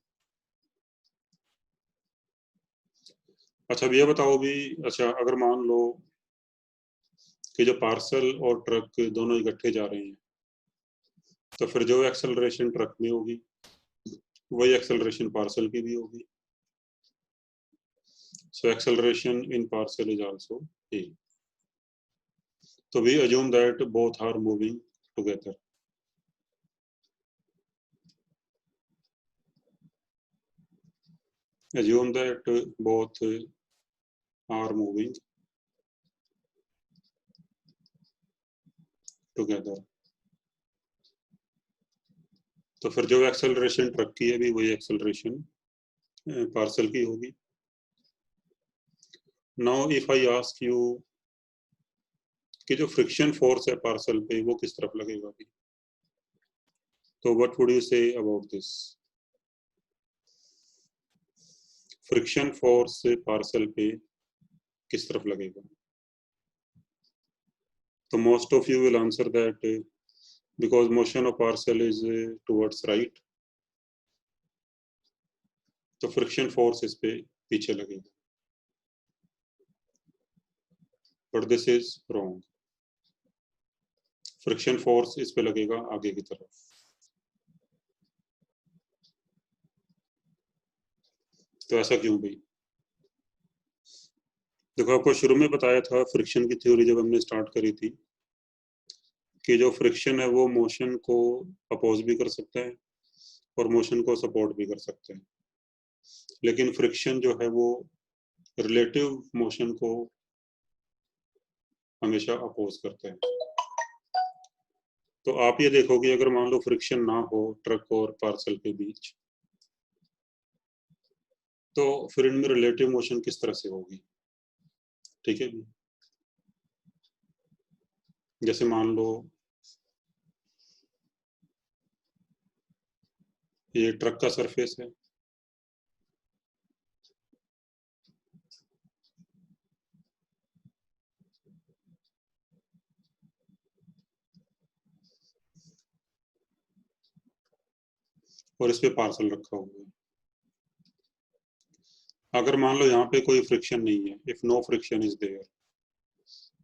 अच्छा अब ये बताओ भी, अच्छा अगर मान लो कि जो पार्सल और ट्रक दोनों इकट्ठे जा रहे हैं, तो फिर जो एक्सेलरेशन ट्रक में होगी वही एक्सेलरेशन पार्सल की भी होगी। So acceleration in parcel is also A. तो we assume that both are moving together. Assume that both are moving together। तो फिर जो एक्सेलरेशन ट्रक की है भी वही एक्सेलरेशन पार्सल की होगी। Now if I ask you कि जो फ्रिक्शन फोर्स है पार्सल पे वो किस तरफ लगेगा भी, तो what would you say about this? Friction force parcel पे किस तरफ लगेगा? तो most of you will answer that because motion of parcel is towards right, तो फ्रिक्शन फोर्स इस पे पीछे लगेगा। But this is wrong, friction force इस पे लगेगा आगे की तरफ। तो ऐसा क्यों भाई? देखो आपको शुरू में बताया था फ्रिक्शन की थ्योरी जब हमने स्टार्ट करी थी कि जो फ्रिक्शन है वो मोशन को अपोज भी कर सकता है और मोशन को सपोर्ट भी कर सकता है, लेकिन फ्रिक्शन जो है वो रिलेटिव मोशन को हमेशा अपोज करता है। तो आप ये देखोगे अगर मान लो फ्रिक्शन ना हो ट्रक और पार्सल के बीच, तो फिर इनमें रिलेटिव मोशन किस तरह से होगी? ठीक है, जैसे मान लो ये ट्रक का सरफेस है, और इस पे पार्सल रखा हुआ है। अगर मान लो यहाँ पे कोई फ्रिक्शन नहीं है, if no friction is there,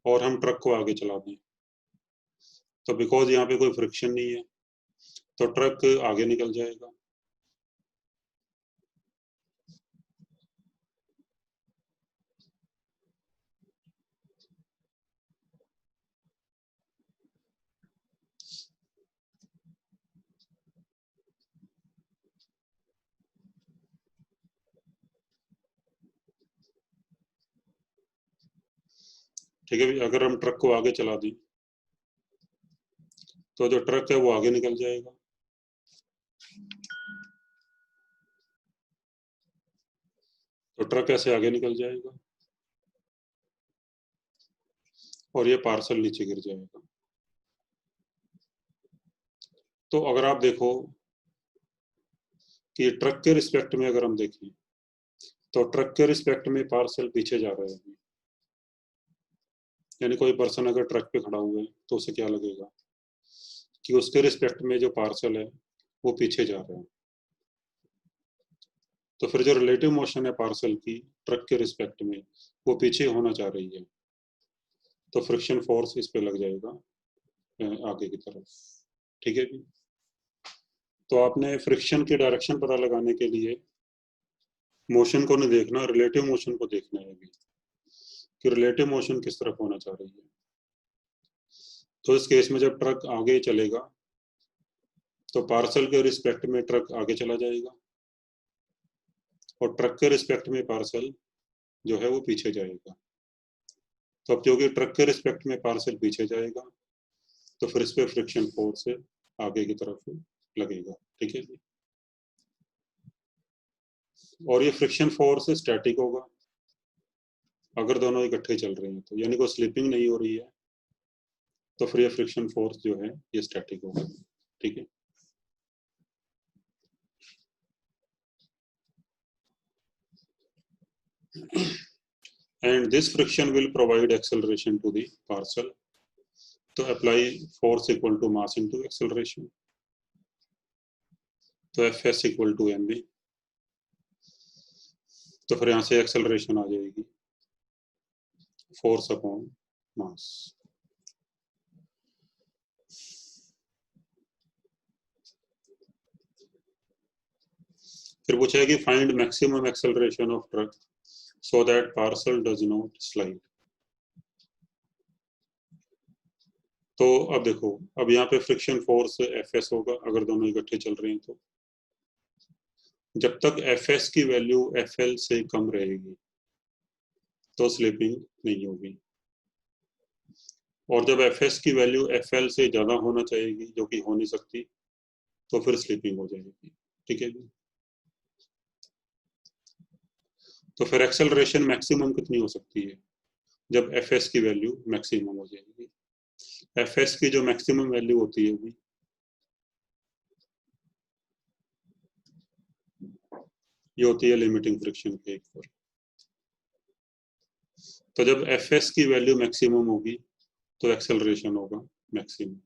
और हम ट्रक को आगे चला दें, तो बिकॉज यहाँ पे कोई फ्रिक्शन नहीं है तो ट्रक आगे निकल जाएगा। ठीक है भाई, अगर हम ट्रक को आगे चला दें तो जो ट्रक है वो आगे निकल जाएगा। तो ट्रक ऐसे आगे निकल जाएगा और ये पार्सल नीचे गिर जाएगा। तो अगर आप देखो कि ट्रक के रिस्पेक्ट में अगर हम देखें तो ट्रक के रिस्पेक्ट में पार्सल पीछे जा रहे हैं, यानी कोई पर्सन अगर ट्रक पे खड़ा हुआ है तो उसे क्या लगेगा कि उसके रिस्पेक्ट में जो पार्सल है वो पीछे जा रहा है। तो फिर जो रिलेटिव मोशन है पार्सल की ट्रक के रिस्पेक्ट में वो पीछे होना चाह रही है, तो फ्रिक्शन फोर्स इस पे लग जाएगा आगे की तरफ। ठीक है जी। तो आपने फ्रिक्शन की डायरेक्शन पता लगाने के लिए मोशन को नहीं देखना, रिलेटिव मोशन को देखना है अभी कि रिलेटिव मोशन किस तरफ होना चाह रही है। तो इस केस में जब ट्रक आगे चलेगा तो पार्सल के रिस्पेक्ट में ट्रक आगे चला जाएगा और ट्रक के रिस्पेक्ट में पार्सल जो है वो पीछे जाएगा। तो अब क्योंकि ट्रक के रिस्पेक्ट में पार्सल पीछे जाएगा तो फिर इस पे फ्रिक्शन फोर्स आगे की तरफ लगेगा। ठीक है जी। और ये फ्रिक्शन फोर्स स्टैटिक होगा अगर दोनों इकट्ठे चल रहे हैं, तो यानी कोई स्लिपिंग नहीं हो रही है, तो फिर ये फ्रिक्शन फोर्स जो है ये स्टैटिक होगा। ठीक है। and this friction will provide acceleration to the parcel. तो apply force equal to mass into acceleration. तो Fs equal to mv. तो फिर यहाँ से acceleration आ जाएगी force upon mass. फिर पूछा है कि find maximum acceleration of truck so that parcel does not slide. तो अब देखो, अब यहाँ पे फ्रिक्शन फोर्स Fs होगा अगर दोनों इकट्ठे चल रहे हैं तो जब तक Fs की वैल्यू Fl से कम रहेगी तो स्लिपिंग नहीं होगी, और जब Fs की वैल्यू Fl से ज़्यादा होना चाहिए जो कि हो नहीं सकती तो फिर स्लिपिंग हो जाएगी। ठीक है जी। तो फिर एक्सेलरेशन मैक्सिमम कितनी हो सकती है जब Fs की वैल्यू मैक्सिमम हो जाएगी। Fs की जो मैक्सिमम वैल्यू होती है भी ये होती है लिमिटिंग फ्रिक्शन के एक पर। तो जब Fs की वैल्यू मैक्सिमम होगी तो एक्सेलरेशन होगा maximum.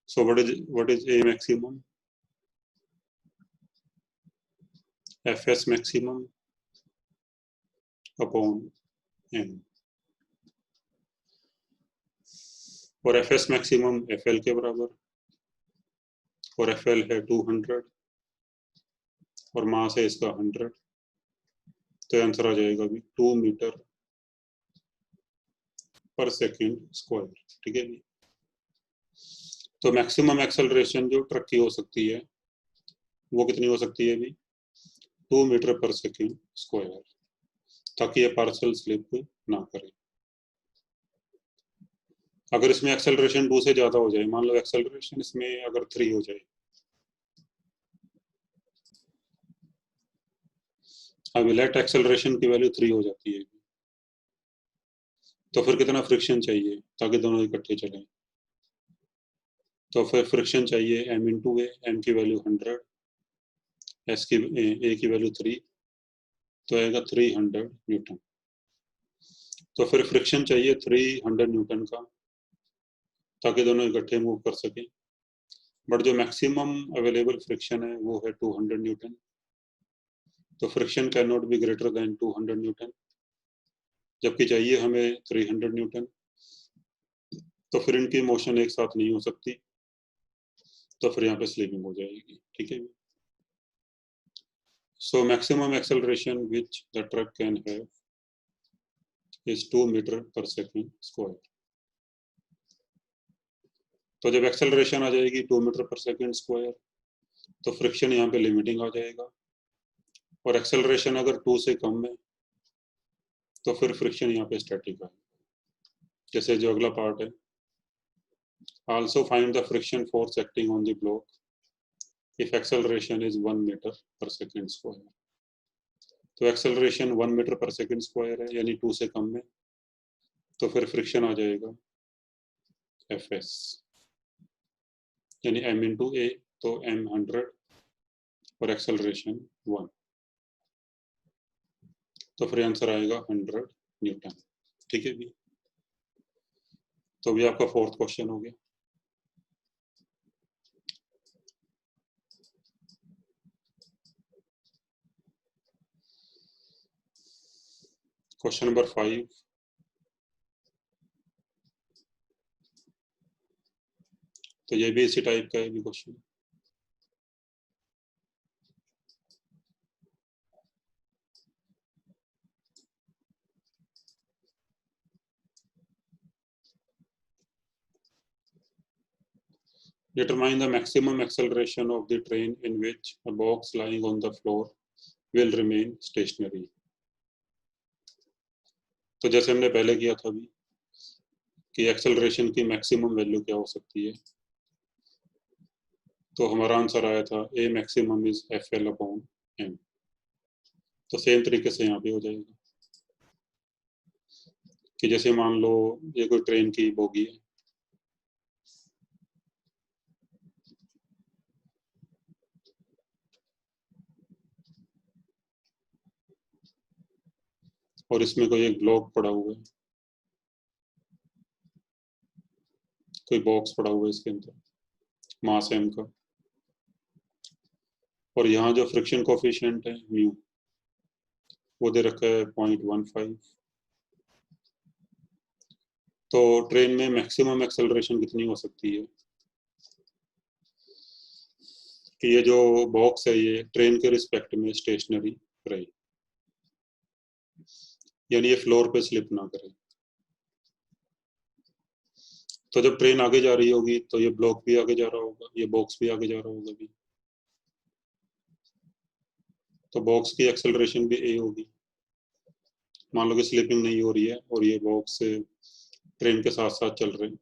So what is A maximum? Fs maximum upon m, और Fs मैक्सिमम Fl के बराबर, और Fl है 200 और मास है इसका 100, तो आंसर आ जाएगा भी 2 मीटर पर सेकेंड स्क्वायर। ठीक है जी। तो मैक्सिमम एक्सेलरेशन जो ट्रक की हो सकती है वो कितनी हो सकती है भी 2 मीटर पर सेकेंड स्क्वायर, ताकि ये पार्सल स्लिप ना करे। अगर इसमें एक्सेलरेशन 2 से ज्यादा हो जाए, मान लो एक्सेलरेशन इसमें अगर 3 हो जाए, अब लेट एक्सेलरेशन की वैल्यू 3 हो जाती है तो फिर कितना फ्रिक्शन चाहिए ताकि दोनों इकट्ठे चलें? तो फिर फ्रिक्शन चाहिए m इंटू ए, एम की वैल्यू 100, एस की ए की वैल्यू 3, तो आएगा 300 न्यूटन। तो फिर फ्रिक्शन चाहिए 300 न्यूटन का ताकि दोनों इकट्ठे मूव कर सकें, बट जो मैक्सिमम अवेलेबल फ्रिक्शन है वो है 200 न्यूटन। तो friction can not be greater than 200 Newton, जबकि चाहिए हमें 300 न्यूटन। तो फिर इनकी मोशन एक साथ नहीं हो सकती, तो फिर यहाँ पे स्लिपिंग हो जाएगी। ठीक है। So maximum acceleration which the truck can have is 2 metre per second square. तो जब एक्सेलरेशन आ जाएगी 2 मीटर पर सेकेंड स्क्वायर तो फ्रिक्शन यहाँ पे लिमिटिंग आ जाएगा, और एक्सेलरेशन अगर 2 से कम है तो फिर फ्रिक्शन यहाँ पे स्टैटिक है। जैसे जो अगला पार्ट है, also find the friction force acting on the block if acceleration is 1 metre per second square. तो acceleration 1 metre per second square है यानी 2 से कम है, तो फिर फ्रिक्शन आ जाएगा Fs यानी m इंटू ए, तो m 100 और एक्सेलरेशन 1, तो फिर आंसर आएगा 100 न्यूटन। ठीक है भी। तो भी आपका फोर्थ क्वेश्चन हो गया। क्वेश्चन नंबर 5, तो ये भी इसी टाइप का है भी question. Determine the maximum acceleration of the train in which a box lying on the floor will remain stationary. तो जैसे हमने पहले किया था भी कि एक्सेलरेशन की मैक्सिमम वैल्यू क्या हो सकती है, तो हमारा आंसर आया था A maximum is Fl upon m। तो सेम तरीके से यहाँ पे हो जाएगा कि जैसे मान लो ये कोई ट्रेन की बोगी है, और इसमें कोई एक ब्लॉक पड़ा हुआ है, कोई बॉक्स पड़ा हुआ है इसके अंदर मास m का, और यहाँ जो फ्रिक्शन कोफिशिएंट है म्यू वो दे रखा है 0.15। तो ट्रेन में मैक्सिमम एक्सेलरेशन कितनी हो सकती है कि ये जो बॉक्स है ये ट्रेन के रिस्पेक्ट में स्टेशनरी रहे, यानी ये फ्लोर पे स्लिप ना करे। तो जब ट्रेन आगे जा रही होगी तो ये ब्लॉक भी आगे जा रहा होगा, ये बॉक्स भी आगे जा रहा होगा भी, तो बॉक्स की एक्सेलरेशन भी ए होगी। मान लो कि स्लिपिंग नहीं हो रही है और ये बॉक्स ट्रेन के साथ साथ चल रहे हैं,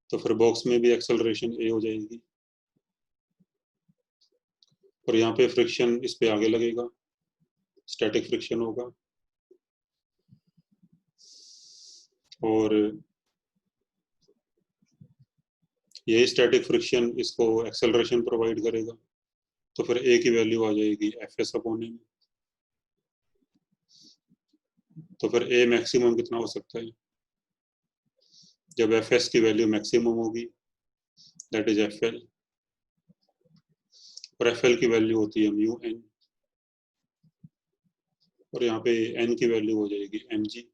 तो फिर बॉक्स में भी एक्सेलरेशन ए हो जाएगी, और यहाँ पे फ्रिक्शन इस पे आगे लगेगा, स्टैटिक फ्रिक्शन होगा, और यही स्टैटिक फ्रिक्शन इसको एक्सेलरेशन प्रोवाइड करेगा। तो फिर ए की वैल्यू आ जाएगी एफ एस अपॉन एम। तो फिर ए मैक्सिमम कितना हो सकता है जब एफ एस की वैल्यू मैक्सिमम होगी, दैट इज एफ एल, और एफ एल की वैल्यू होती है म्यू एन, और यहाँ पे एन की वैल्यू हो जाएगी एम जी।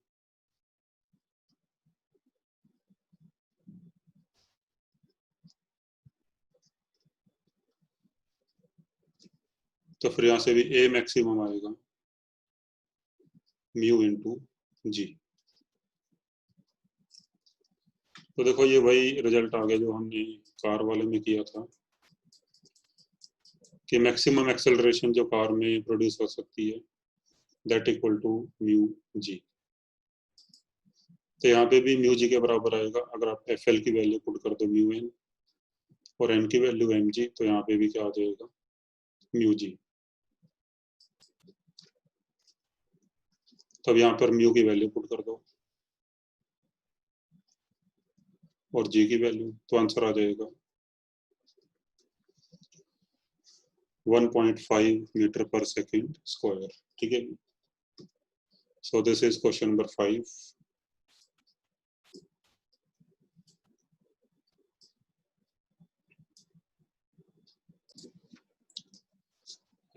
तो फिर यहाँ से भी ए मैक्सिमम आएगा म्यू इंटू जी। तो देखो ये वही रिजल्ट आ गया जो हमने कार वाले में किया था कि मैक्सिमम एक्सेलरेशन जो कार में प्रोड्यूस हो सकती है that equal to mu G. तो यहाँ पे भी म्यू जी के बराबर आएगा अगर आप एफ एल की वैल्यू पुट कर दो म्यू एन और एन की वैल्यू एम जी, तो यहाँ पे भी क्या आ जाएगा म्यू जी। तब यहाँ पर म्यू की वैल्यू पुट कर दो और जी की वैल्यू, तो आंसर आ जाएगा 1.5 मीटर पर सेकेंड स्क्वायर। ठीक है, so this is question number 5।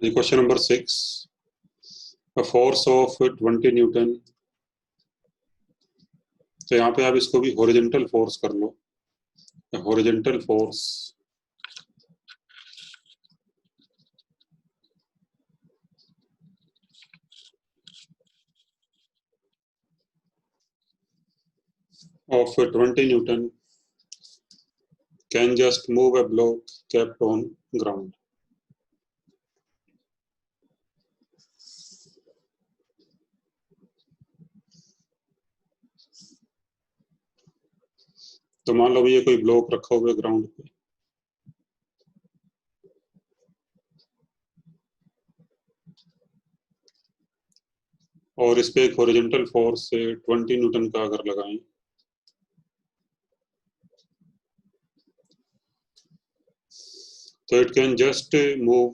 Question number 6, a force of 20 newton. तो यहाँ पे आप इसको भी हॉरिजॉन्टल फोर्स कर लो, horizontal force of 20 newton can just move a block kept on ground। तो मान लो ये कोई ब्लॉक रखा हुआ है ग्राउंड पे, और इस पे एक हॉरिजॉन्टल फोर्स से 20 न्यूटन का अगर लगाएं तो it can just move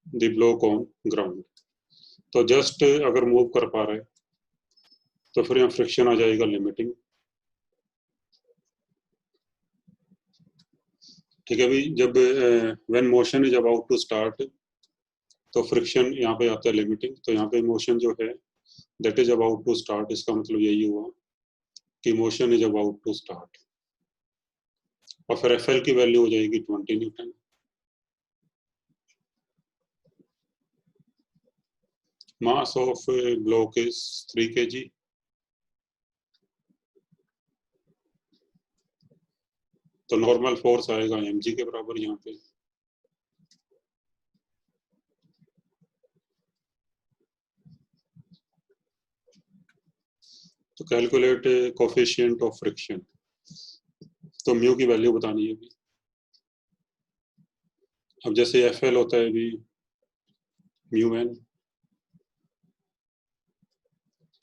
the block on ground. तो जस्ट अगर मूव कर पा रहे तो फिर यहाँ फ्रिक्शन आ जाएगा लिमिटिंग। ठीक है, अभी जब when motion is about to start तो फ्रिक्शन यहाँ पे आता है लिमिटिंग। तो यहाँ पे मोशन जो है that is about to start, इसका मतलब यही हुआ कि motion is about to start, और फिर एफ एल की वैल्यू हो जाएगी 20 newton. Mass of block is 3 kg। तो नॉर्मल फोर्स आएगा एम जी के बराबर यहाँ पे। तो कैलकुलेट कोफिशिएंट ऑफ फ्रिक्शन, तो म्यू की वैल्यू बतानी है अभी। अब जैसे एफ एल होता है अभी म्यू एन,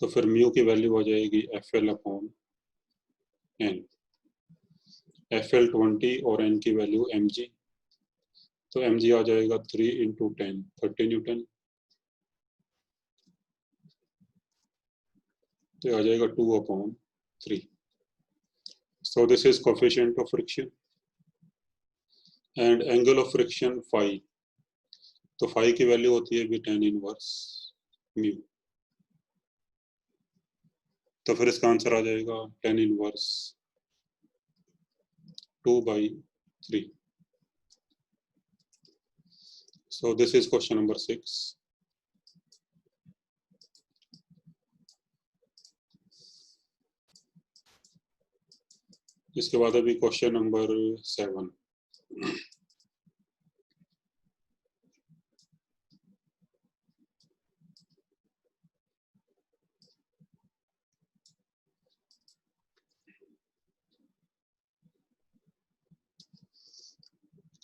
तो फिर म्यू की वैल्यू हो जाएगी F L upon N, F L 20 और एन की वैल्यू एम जी। तो एम जी आ जाएगा 3 × 10 30 न्यूटन। तो आ जाएगा 2/3. So this is coefficient of friction and angle of friction phi. तो phi की वैल्यू होती है भी tan इनवर्स म्यू. तो फिर इसका आंसर आ जाएगा tan inverse 2/3. So this is question number 6. इसके बाद अभी question number 7.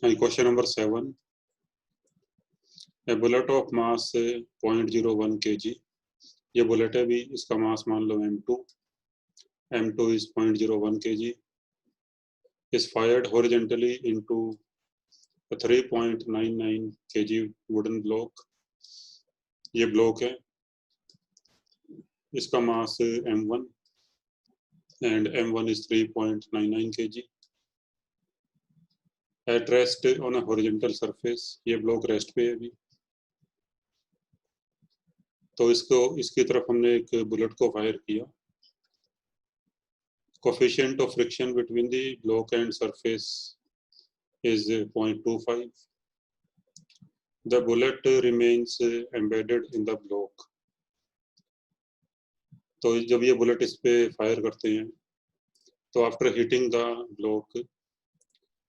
Question number 7. A bullet of mass 0.01 kg. ये बुलेट है भी, इसका मास मान लो m2. m2 is 0.01 kg. is fired horizontally into a 3.99 kg wooden block. ये ब्लॉक है, इसका मास m1 and m1 is 3.99 kg. At rest on a horizontal surface. ये block rest पे है अभी. तो इसकी तरफ हमने एक बुलेट को फायर किया. Coefficient of friction between the block and surface is 0.25. The bullet remains embedded in the block. तो जब ये बुलेट इस पे फायर करते हैं तो after hitting the block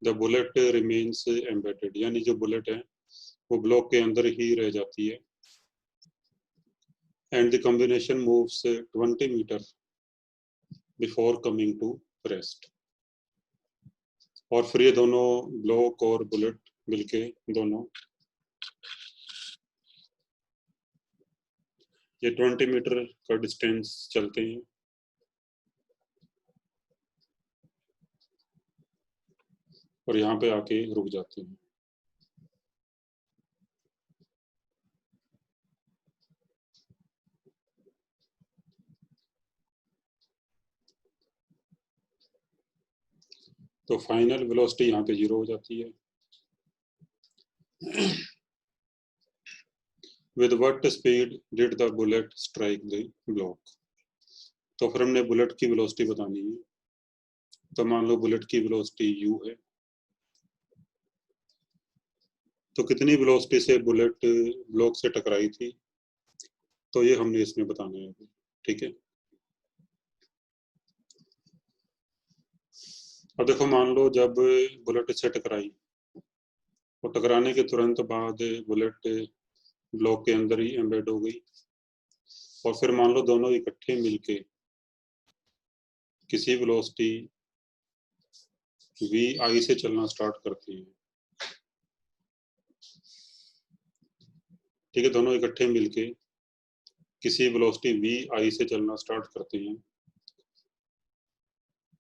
the bullet remains embedded, यानी जो बुलेट है वो ब्लॉक के अंदर ही रह जाती है. And the combination moves 20 metre before coming to rest. और फिर ये दोनों ब्लॉक और बुलेट मिलके दोनों ये 20 मीटर का डिस्टेंस चलते हैं. और यहाँ पे आके रुक जाते हैं. तो फाइनल वेलोसिटी यहाँ पे 0 हो जाती है. With what speed did the bullet strike the block? तो फिर हमने बुलेट की वेलोसिटी बतानी है. तो मान लो बुलेट की वेलोसिटी u है. तो कितनी वेलोसिटी से बुलेट ब्लॉक से टकराई थी, तो ये हमने इसमें बताना है. ठीक है. अब देखो, मान लो जब बुलेट इससे टकराई और टकराने के तुरंत बाद बुलेट ब्लॉक के अंदर ही एम्बेड हो गई. और फिर मान लो दोनों इकट्ठे मिलके किसी वेलोसिटी vi से चलना स्टार्ट करती हैं. ठीक है, दोनों इकट्ठे मिलके किसी वेलोसिटी vi से चलना स्टार्ट करते हैं.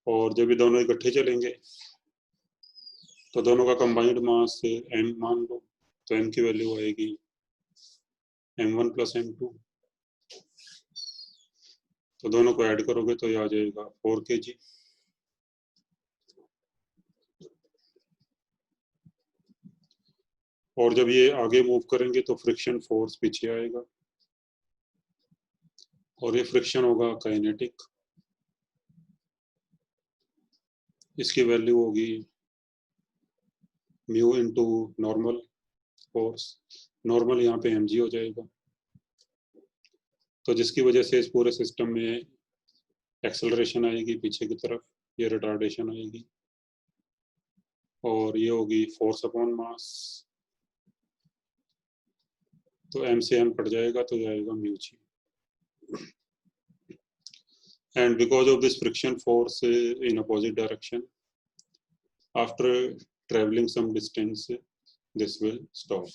और जब ये दोनों इकट्ठे चलेंगे तो दोनों का कंबाइंड मास m मान लो. तो m की वैल्यू आएगी m1 + m2. तो दोनों को ऐड करोगे तो ये आ जाएगा 4 kg. और जब ये आगे मूव करेंगे तो फ्रिक्शन फोर्स पीछे आएगा और ये फ्रिक्शन होगा काइनेटिक. इसकी वैल्यू होगी mu into normal force. Normal यहाँ पे mg हो जाएगा. तो जिसकी वजह से इस पूरे सिस्टम में एक्सेलरेशन आएगी पीछे की तरफ, ये रिटार्डेशन आएगी. और ये होगी फोर्स अपॉन मास. तो m से m कट जाएगा तो ये आएगा mu G. And because of this friction force in opposite direction, after traveling some distance, this will stop.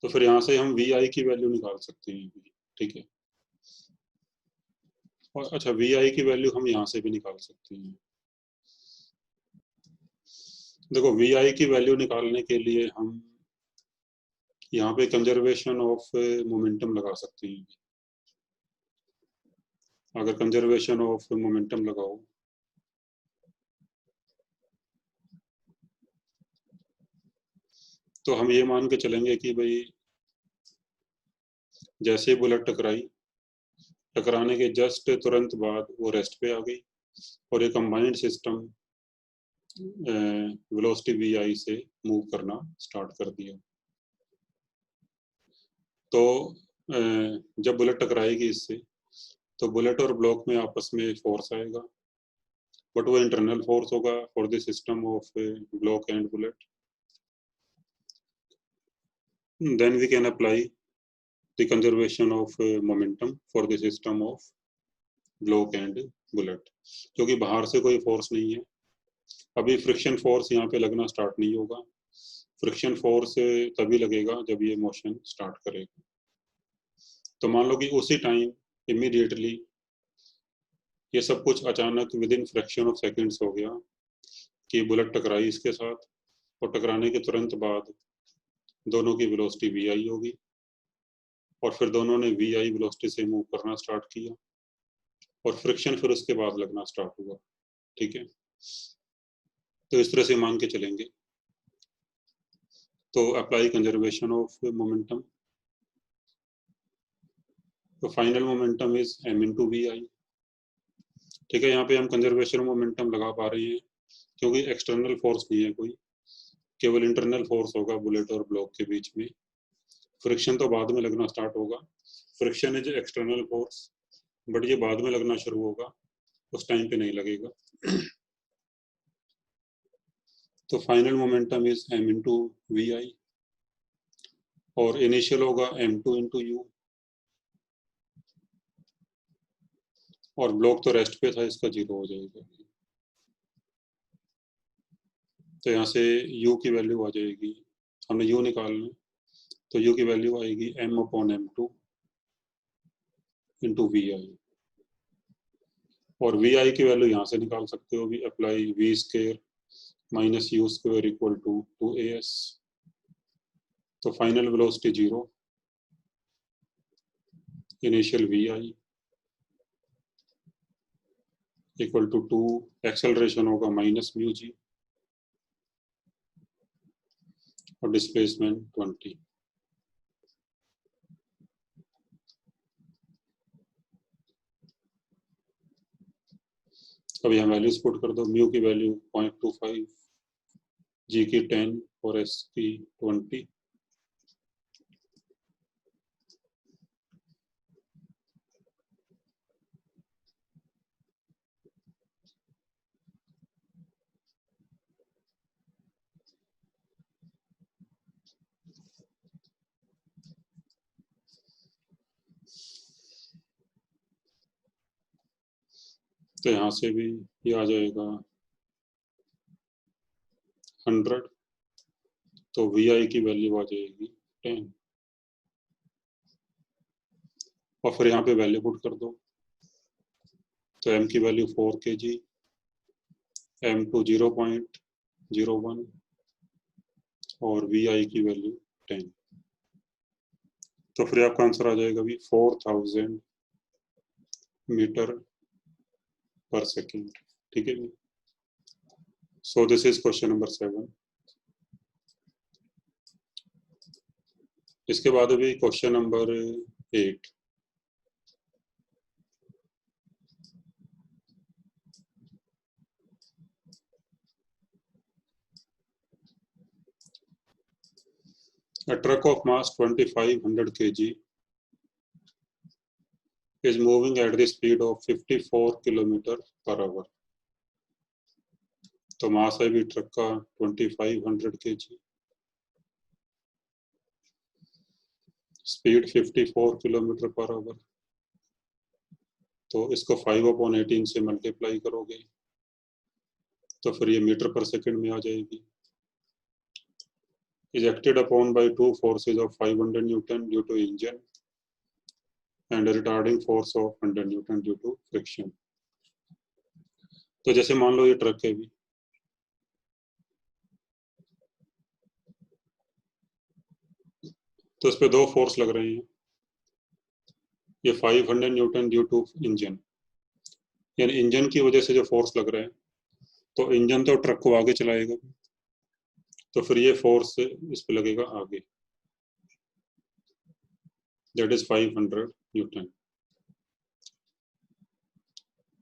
तो फिर यहाँ से हम vi की वैल्यू निकाल सकते हैं. ठीक है. और अच्छा, vi की वैल्यू हम यहाँ से भी निकाल सकते हैं. देखो, vi की वैल्यू निकालने के लिए हम यहाँ पे कंजर्वेशन ऑफ मोमेंटम लगा सकते हैं। अगर कंजर्वेशन ऑफ मोमेंटम लगाओ तो हम ये मान के चलेंगे कि भाई जैसे बुलेट टकराई, टकराने के जस्ट तुरंत बाद वो रेस्ट पे आ गई और ये कंबाइंड सिस्टम वेलोसिटी वी आई से मूव करना स्टार्ट कर दिया। तो जब बुलेट टकराएगी इससे तो बुलेट और ब्लॉक में आपस में फोर्स आएगा, बट वो इंटरनल फोर्स होगा for the system of block and bullet. Then we can apply the conservation of momentum for the system of block and bullet, क्योंकि बाहर से कोई फोर्स नहीं है। अभी फ्रिक्शन फोर्स यहाँ पे लगना स्टार्ट नहीं होगा। फ्रिक्शन फोर्स तभी लगेगा जब ये मोशन स्टार्ट करेगा। तो मान लो कि उसी टाइम इमीडिएटली ये सब कुछ अचानक with in fraction of seconds हो गया कि बुलेट टकराई इसके साथ और टकराने के तुरंत बाद दोनों की वेलोसिटी वी आई होगी और फिर दोनों ने वी आई वेलोसिटी से मूव करना स्टार्ट किया और फ्रिक्शन फिर उसके बाद लगना स्टार्ट हुआ। ठीक है, तो इस तरह से मान के चलेंगे। तो अप्लाई कंजर्वेशन ऑफ मोमेंटम, तो final momentum is m into v i. ठीक है, यहाँ पे हम कंजर्वेशन मोमेंटम लगा पा रहे हैं क्योंकि एक्सटर्नल फोर्स नहीं है कोई, केवल इंटरनल फोर्स होगा बुलेट और ब्लॉक के बीच में। फ्रिक्शन तो बाद में लगना स्टार्ट होगा, friction is external force, but ये बाद में लगना शुरू होगा, उस टाइम पे नहीं लगेगा। तो final momentum is m into v i और इनिशियल होगा m2 इंटू यू, और ब्लॉक तो रेस्ट पे था, इसका 0 हो जाएगा। तो यहाँ से u की वैल्यू आ जाएगी, हमने u निकालना, तो u की वैल्यू आएगी m/m2 इंटू वी आई, और वी आई की वैल्यू यहाँ से निकाल सकते हो भी, apply V square minus you square equal to 2as। तो final velocity 0, initial V I equal to 2, acceleration होगा माइनस म्यू जी और डिस्प्लेसमेंट 20। अब यहाँ वैल्यूज पुट कर दो, म्यू की वैल्यू 0.25, जी की 10 और एस की 20। तो यहाँ से भी ये आ जाएगा 100, तो वी आई की वैल्यू आ जाएगी 10, और फिर यहाँ पे वैल्यू पुट कर दो। तो m की वैल्यू 4 kg, m2 0.01 और वी आई की वैल्यू 10। तो फिर आपका आंसर आ जाएगा भी 4000 मीटर पर सेकेंड। ठीक है जी, so this is question number 7। इसके बाद भी question number 8। A truck of mass 2500 kg is moving at the speed of 54 km per hour। तो मास है भी ट्रक का 2500 kg, speed 54 kilometre per hour. तो इसको 5/18 से मल्टीप्लाई करोगे तो फिर ये मीटर पर सेकंड में आ जाएगी। is acted upon by two forces of 500 Newton due to engine and a retarding force of 100 Newton due to friction। तो जैसे मान लो ये ट्रक है भी, तो इस पे दो फोर्स लग रहे हैं, ये 500 न्यूटन ड्यू टू इंजन, यानी इंजन की वजह से जो फोर्स लग रहा है, तो इंजन तो ट्रक को आगे चलाएगा, तो फिर ये फोर्स इस पे लगेगा आगे, दैट इज 500 न्यूटन।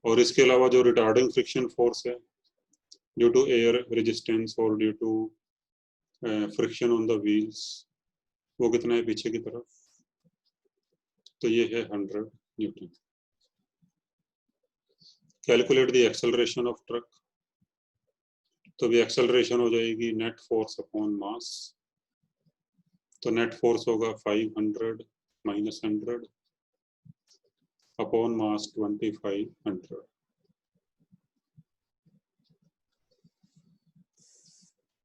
और इसके अलावा जो रिटार्डिंग फ्रिक्शन फोर्स है ड्यू टू एयर रेजिस्टेंस और due to friction on the wheels, वो कितना है पीछे की तरफ, तो ये है 100 Newton. Calculate the acceleration of truck, तो भी एक्सेलरेशन हो जाएगी नेट फोर्स अपॉन मास, तो नेट फोर्स होगा 500 माइनस 100 अपॉन मास 2500,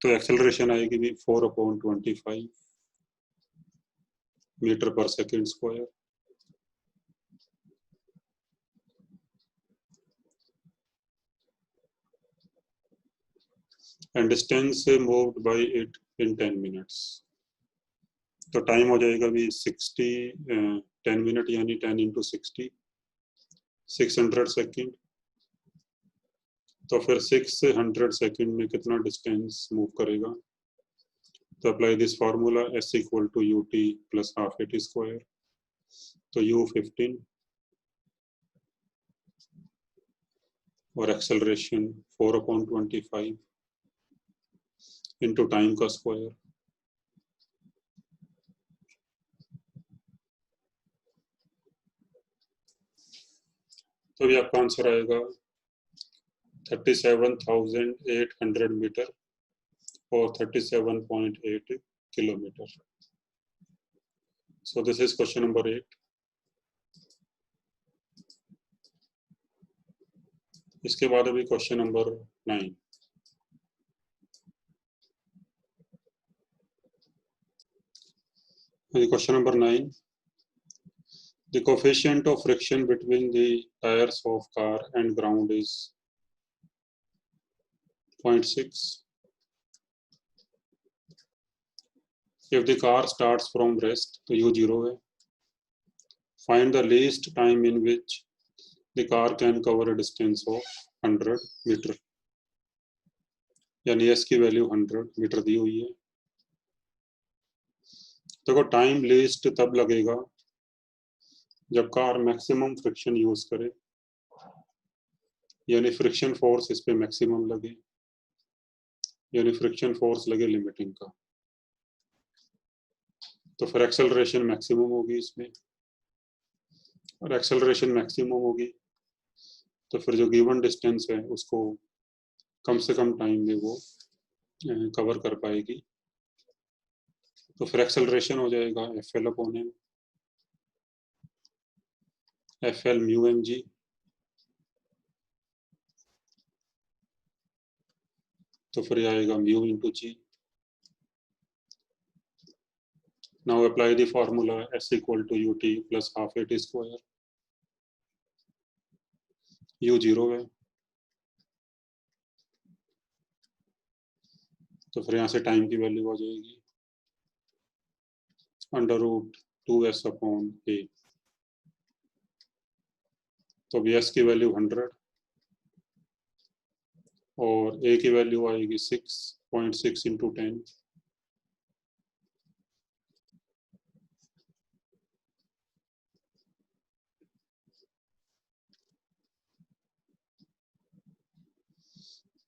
तो एक्सेलरेशन आएगी भी 4/25 metre per second square. And distance moved by it in 10 minutes, तो टाइम हो जाएगा भी 60 10 मिनट यानी 10 इंटू 60 600 सेकेंड, तो फिर 600 सेकेंड में कितना डिस्टेंस मूव करेगा, तो apply this formula S equal to UT plus half AT square, तो U 15 और एक्सेलरेशन 4/25 इंटू टाइम का स्क्वायर, तो ये आपका आंसर आएगा 37,800 मीटर और 37.8 kilometre. So this is question number 8. इसके बाद अभी question number 9। Question number 9, the coefficient of friction between the tires of car and ground is 0.6. If the car starts from rest, तो U 0 है. Find the least time in which the car can cover a distance of 100 metre, यानी S की value 100 metre दी हुई है। देखो time least तब लगेगा जब कार मैक्सिमम फ्रिक्शन यूज करे, यानी फ्रिक्शन फोर्स इस पे मैक्सिमम लगे, यानी फ्रिक्शन फोर्स लगे लिमिटिंग का, तो फिर एक्सेलरेशन मैक्सिमम होगी इसमें, और एक्सेलरेशन मैक्सिमम होगी तो फिर जो गिवन डिस्टेंस है उसको कम से कम टाइम में वो कवर कर पाएगी, तो फिर एक्सेलरेशन हो जाएगा FL upon M, FL mu mg, तो फिर आएगा mu into G. Now apply the formula S equal to UT plus half AT square, U 0 है, तो फिर यहाँ से टाइम की वैल्यू आ जाएगी √2S अपॉन A, तो अब S की वैल्यू 100 और A की वैल्यू आएगी 6.6 इंटू 10,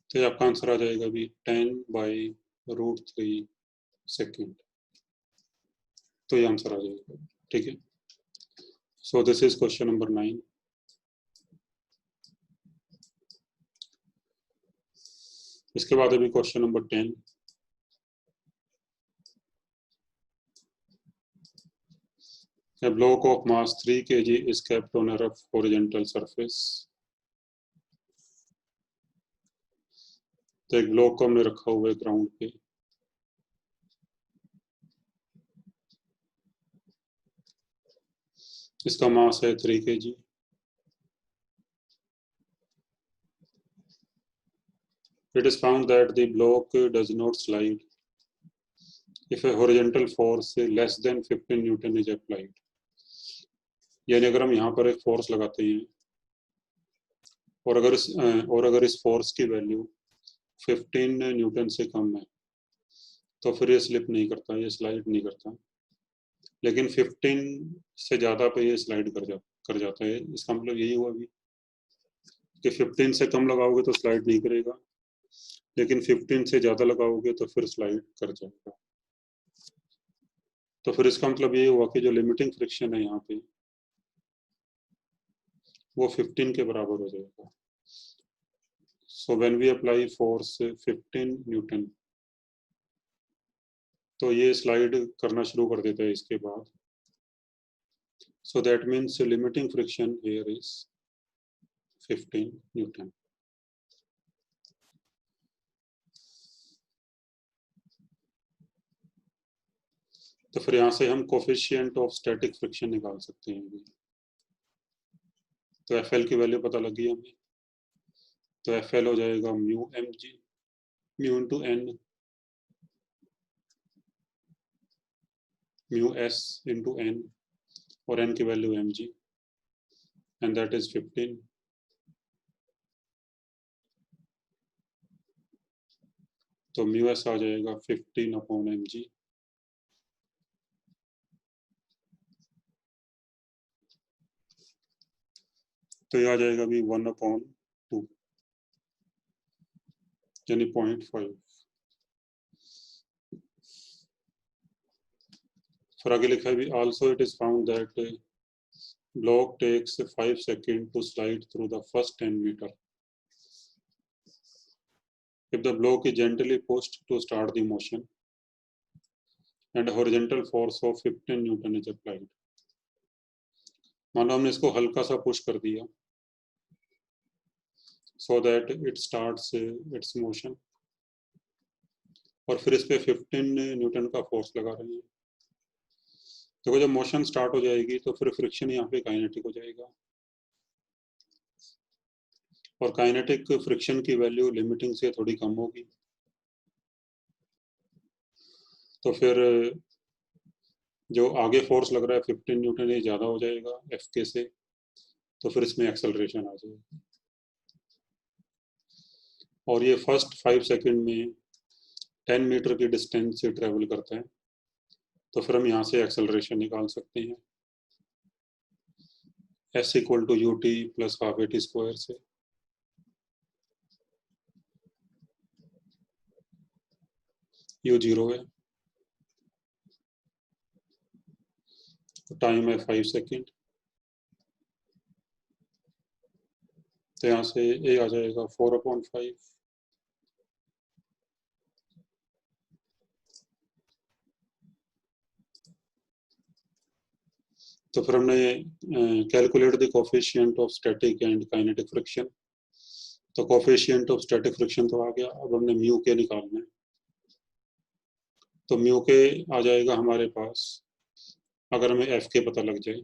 तो आपका आंसर आ जाएगा भी 10/√3 सेकेंड, तो ये आंसर आ जाएगा। ठीक है, so this is question number 9। इसके बाद अभी question number 10। A block of mass 3 kg is kept on a rough horizontal surface, तो एक ब्लॉक को हमने रखा हुआ है ग्राउंड पे, इसका मास है 3 kg। It is found that the block does not slide if a horizontal force less than 15 Newton is applied, यानी अगर हम यहाँ पर एक फोर्स लगाते हैं और अगर इस फोर्स की वैल्यू 15 न्यूटन से कम है तो फिर ये स्लिप नहीं करता, ये स्लाइड नहीं करता। लेकिन 15 से ज़्यादा पे ये स्लाइड कर जाता है। इसका मतलब यही हुआ अभी कि 15 से कम लगाओगे तो स्लाइड नहीं करेगा, लेकिन 15 से ज़्यादा लगाओगे तो फिर स्लाइड कर जाएगा। तो फिर इसका मतलब ये हुआ कि जो लिमिटिंग फ्रिक्शन है यहाँ पे वो 15 के बराबर हो जाएगा। So when we apply force 15 newton तो ये स्लाइड करना शुरू कर देता है इसके बाद। So that means limiting friction here is 15 newton. तो फिर यहाँ से हम कोफिशिएंट ऑफ स्टैटिक फ्रिक्शन निकाल सकते हैं अभी। तो एफ एल की वैल्यू पता लगी हमें, तो एफ एल हो जाएगा mu M G, mu into N, mu S into N, और एन की value M G, and that is 15। तो म्यू एस आ जाएगा 15 अपॉन एम जी। तो ये आ जाएगा अभी 1/2, यानी 0.5। फिर आगे लिखा है भी also it is found that block takes 5 seconds to slide through the first 10 meter. If the block is gently pushed to start the motion and a horizontal force of 15 Newton is applied. मानो हमने इसको हल्का सा push कर दिया so that it starts its motion, और फिर इस पे 15 न्यूटन का फोर्स लगा रहे हैं। देखो जब मोशन स्टार्ट हो जाएगी तो फिर फ्रिक्शन यहाँ पे काइनेटिक हो जाएगा, और काइनेटिक फ्रिक्शन की वैल्यू लिमिटिंग से थोड़ी कम होगी। तो फिर जो आगे फोर्स लग रहा है 15 न्यूटन ये ज़्यादा हो जाएगा एफ के से, तो फिर इसमें एक्सेलरेशन आ जाएगी। और ये फर्स्ट 5 सेकंड में 10 मीटर की डिस्टेंस से ट्रेवल करता है, तो फिर हम यहाँ से एक्सेलरेशन निकाल सकते हैं s equal to U T plus half A T square से। यू 0 है, टाइम है 5 सेकंड, तो यहाँ से ए आ जाएगा 4/5। तो फिर हमने calculate the coefficient of static and kinetic friction. तो कोफिशिएंट ऑफ स्टैटिक फ्रिक्शन तो आ गया, अब हमने म्यू के निकालना है। तो म्यू के आ जाएगा हमारे पास, अगर हमें एफ के पता लग जाए,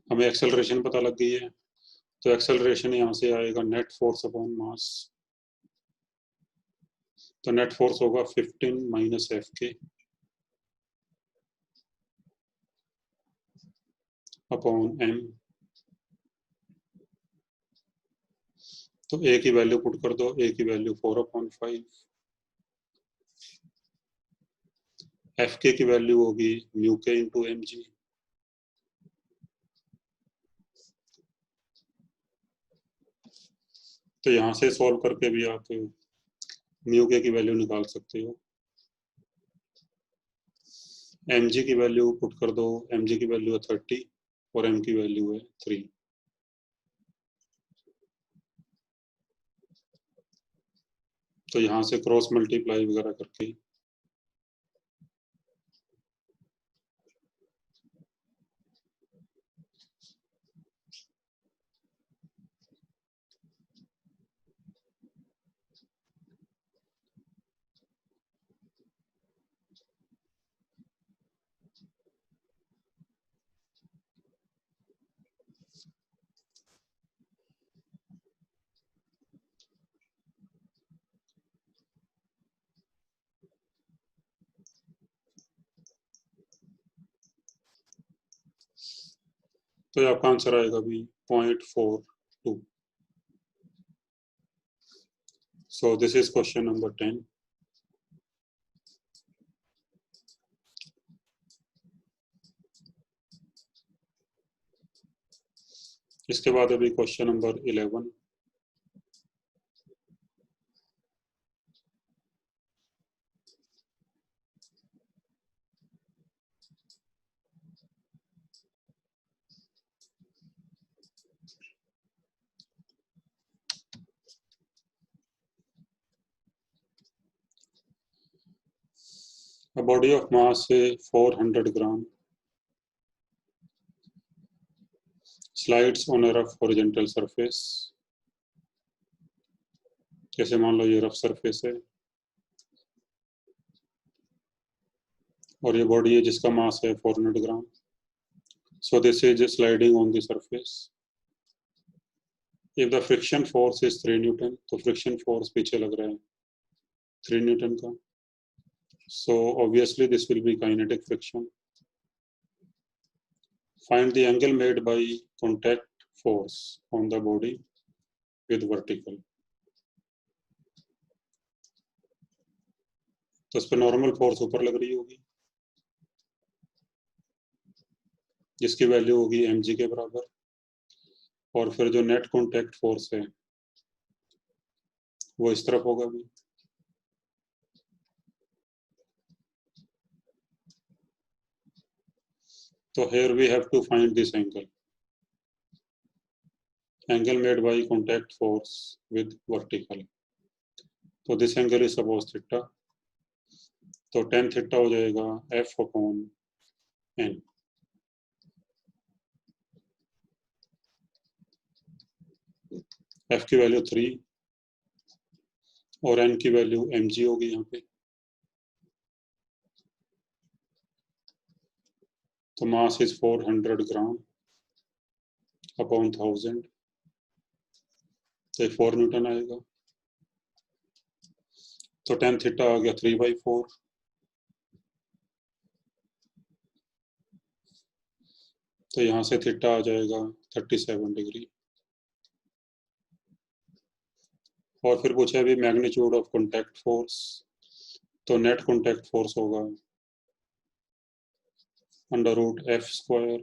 हमें एक्सेलरेशन पता लग गई है, तो एक्सेलरेशन यहाँ से आएगा नेट फोर्स अपॉन मास। तो नेट फोर्स होगा 15 माइनस एफ के अपॉन एम। तो ए की वैल्यू पुट कर दो, ए की वैल्यू 4/5, एफ के की वैल्यू होगी म्यू के इंटू एम जी। तो यहाँ से सॉल्व करके भी आप म्यू के की वैल्यू निकाल सकते हो। एम जी की वैल्यू पुट कर दो, एम जी की वैल्यू है 30 और एम की वैल्यू है 3। तो यहाँ से क्रॉस मल्टीप्लाई वगैरह करके तो ये आपका आंसर आएगा भी 0.42. सो दिस इज क्वेश्चन नंबर 10. इसके बाद अभी question number 11. A body of mass say 400 gram slides on a rough horizontal surface. जैसे मान लो ये रफ सरफेस है और ये बॉडी है जिसका मास है 400 ग्राम. So this is sliding on the surface. If the friction force is 3 Newton, तो friction force पीछे लग रहा है 3 Newton का. So obviously this will be kinetic friction. Find the angle made by contact force on the body with vertical. तो इस पर normal force ऊपर लग रही होगी जिसकी वैल्यू होगी mg के बराबर, और फिर जो नेट कॉन्टैक्ट फोर्स है वो इस तरफ होगा भी. So here we have to find this angle made by contact force with vertical. So this angle is suppose theta. तो tan theta हो जाएगा F/n. F की वैल्यू 3 और n की वैल्यू mg होगी यहाँ पे. तो मास इज 400 ग्राम अपॉन 1000, तो 4 न्यूटन आएगा. तो tan थीटा आ गया 3/4. तो यहाँ से थीटा आ जाएगा 37 डिग्री. और फिर पूछा अभी मैग्नीट्यूड ऑफ कॉन्टैक्ट फोर्स. तो नेट कॉन्टैक्ट फोर्स होगा √f²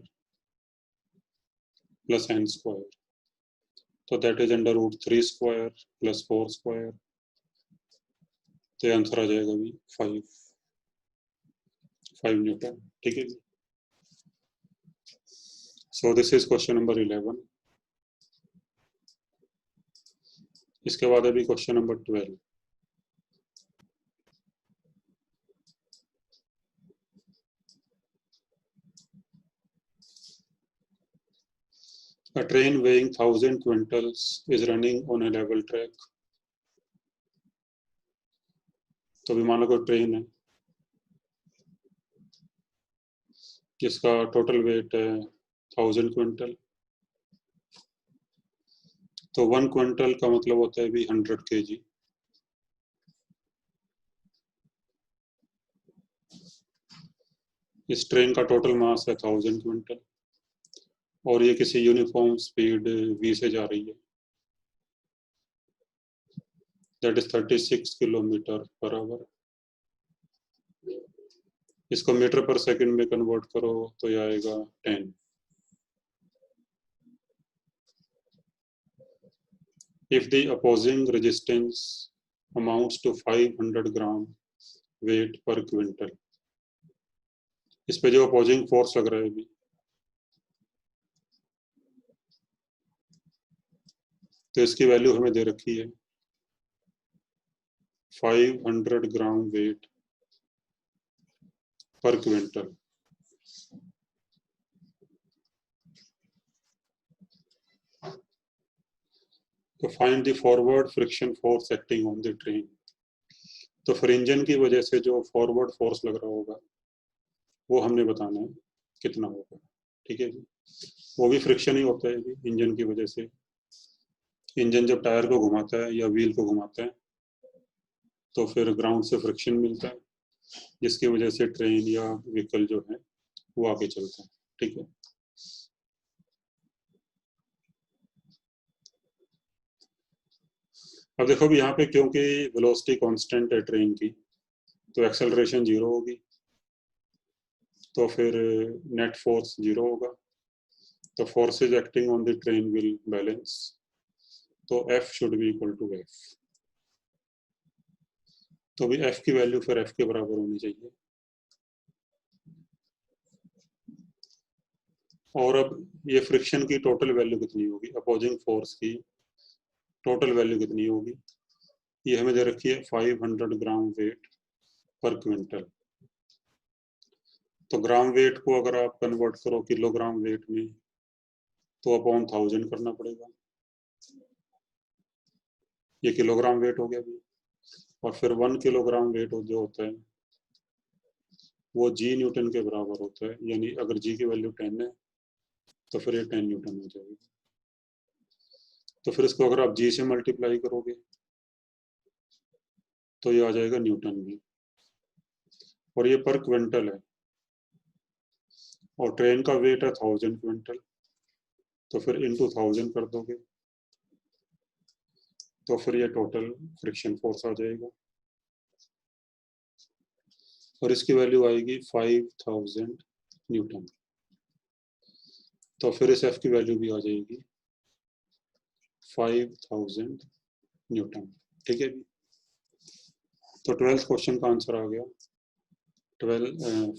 प्लस n². तो दैट इज √3² प्लस 4². तो आंसर आ जाएगा भी 5 न्यूटन. ठीक है. So this is question number 11. इसके बाद अभी question number 12. A train weighing 1000 quintals is running on a level track. तो भी मान लो कोई ट्रेन है जिसका टोटल वेट है 1000 क्विंटल. तो 1 क्विंटल का मतलब होता है भी 100 kg. इस ट्रेन का टोटल मास है 1000 क्विंटल और ये किसी यूनिफॉर्म स्पीड v से जा रही है. That is 36 kilometre per hour. इसको मीटर पर सेकंड में कन्वर्ट करो तो ये आएगा 10. If the opposing resistance amounts to 500 gram weight per quintal. इस पे जो अपोजिंग फोर्स लग रहा है अभी, तो इसकी वैल्यू हमें दे रखी है 500 ग्राम वेट पर क्विंटल. तो find the forward friction force acting on the train. तो फिर इंजन की वजह से जो फॉरवर्ड फोर्स लग रहा होगा वो हमने बताना है कितना होगा. ठीक है जी. वो भी फ्रिक्शन ही होता है जी इंजन की वजह से. इंजन जब टायर को घुमाता है या व्हील को घुमाता है तो फिर ग्राउंड से फ्रिक्शन मिलता है जिसकी वजह से ट्रेन या व्हीकल जो है वो आगे चलता है. ठीक है. अब देखो भी यहाँ पे क्योंकि वेलोसिटी कांस्टेंट है ट्रेन की, तो एक्सेलरेशन 0 होगी, तो फिर नेट फोर्स 0 होगा, तो forces acting on the train will balance, तो F should be equal to F। तो भी F की वैल्यू फिर F के बराबर होनी चाहिए। और अब ये फ्रिक्शन की टोटल वैल्यू कितनी होगी, अपोजिंग फोर्स की टोटल वैल्यू कितनी होगी, ये हमें दे रखी है 500 ग्राम वेट पर क्विंटल। तो ग्राम वेट को अगर आप कन्वर्ट करो किलोग्राम वेट में, तो अपॉन 1000 करना पड़ेगा, ये किलोग्राम वेट हो गया भी। और फिर 1 किलोग्राम वेट जो होता है वो G न्यूटन के बराबर होता है, यानी अगर G की वैल्यू 10 है तो फिर ये 10 न्यूटन हो जाएगी। तो फिर इसको अगर आप G से मल्टीप्लाई करोगे तो ये आ जाएगा न्यूटन में, और ये पर क्विंटल है, और ट्रेन का वेट है 1000 क्विंटल, तो फिर इंटू 1000 कर दोगे तो फिर ये टोटल फ्रिक्शन फोर्स आ जाएगा, और इसकी वैल्यू आएगी 5000 न्यूटन। तो फिर इस F की वैल्यू भी आ जाएगी 5000 न्यूटन। ठीक है भी। तो 12th क्वेश्चन का आंसर आ गया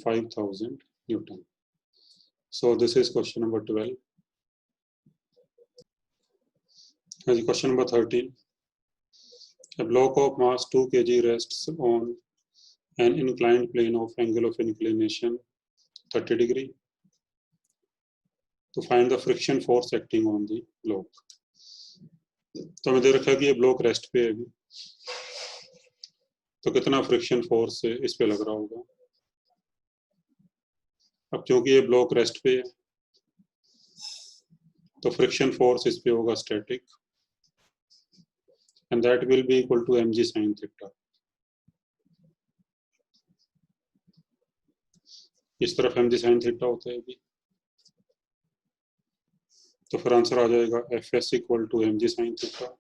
5000 Newton. So this is question number 12. Question number 13. A block of mass 2 kg rests on an inclined plane of angle of inclination 30 degree. To find the friction force acting on the block. तो हमें दे रखा है कि ये block rest पे है अभी, तो कितना फ्रिक्शन फोर्स इस पे लग रहा होगा। अब क्योंकि ये ब्लॉक रेस्ट पे है तो फ्रिक्शन फोर्स इस पे होगा static, and that will be equal to mg sin theta. इस तरफ mg sin थीटा होता है अभी, तो फिर आंसर आ जाएगा Fs equal to mg sin theta.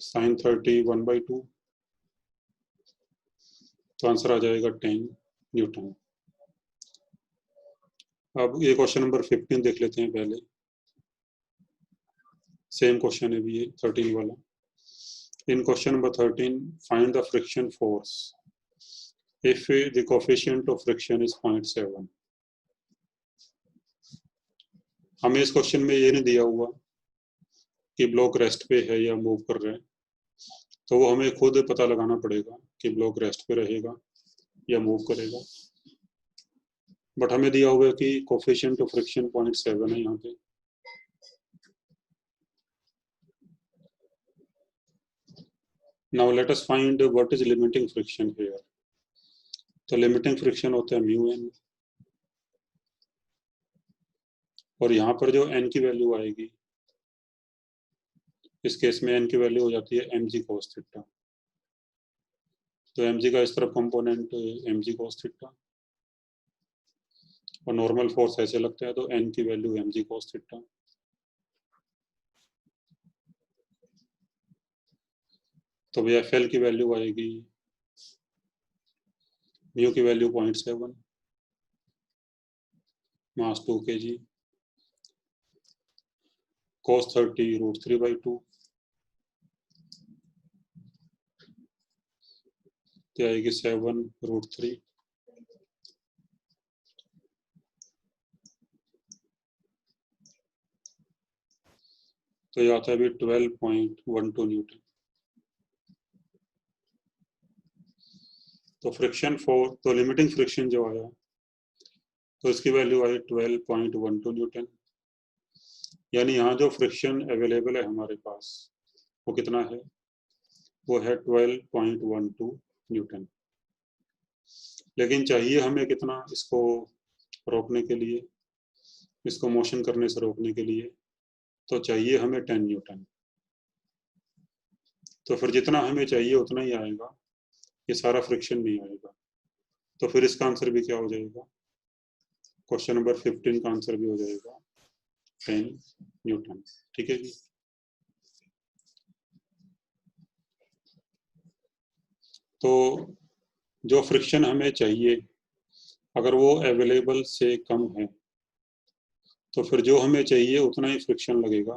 sin 30 1/2, तो आंसर आ जाएगा 10 न्यूटन। अब ये क्वेश्चन नंबर 15 देख लेते हैं पहले, सेम क्वेश्चन है भी ये 13 वाला। In question number 13 find the friction force if the coefficient of friction is 0.7। हमें इस क्वेश्चन में ये नहीं दिया हुआ कि ब्लॉक रेस्ट पे है या मूव कर रहा है, तो वो हमें खुद पता लगाना पड़ेगा कि ब्लॉक रेस्ट पे रहेगा या मूव करेगा। बट हमें दिया हुआ है कि कोफिशिएंट ऑफ फ्रिक्शन 0.7 है यहाँ पे। Now let us find what is limiting friction here. तो लिमिटिंग फ्रिक्शन होता है म्यू एन, और यहाँ पर जो एन की वैल्यू आएगी, इस केस में एन की वैल्यू हो जाती है mg cos थीटा। तो mg का इस तरफ कंपोनेंट mg cos थीटा, और नॉर्मल फोर्स ऐसे लगता है तो n की वैल्यू mg cos थीटा। तो भैया Fl की वैल्यू आएगी, म्यू की वैल्यू 0.7, मास 2 kg, cos 30 √3/2, तो आएगी 7√3। तो ये आता है अभी 12.12 न्यूटन। तो फ्रिक्शन तो लिमिटिंग फ्रिक्शन जो आया तो इसकी वैल्यू आई 12.12 न्यूटन, यानी यहाँ जो फ्रिक्शन अवेलेबल है हमारे पास वो कितना है, वो है 12.12 न्यूटन। लेकिन चाहिए हमें कितना इसको रोकने के लिए, इसको मोशन करने से रोकने के लिए, तो चाहिए हमें 10 न्यूटन। तो फिर जितना हमें चाहिए उतना ही आएगा, ये सारा फ्रिक्शन नहीं आएगा। तो फिर इसका आंसर भी क्या हो जाएगा, क्वेश्चन नंबर 15 का आंसर भी हो जाएगा 10 न्यूटन। ठीक है जी। तो जो फ्रिक्शन हमें चाहिए अगर वो अवेलेबल से कम है तो फिर जो हमें चाहिए उतना ही फ्रिक्शन लगेगा,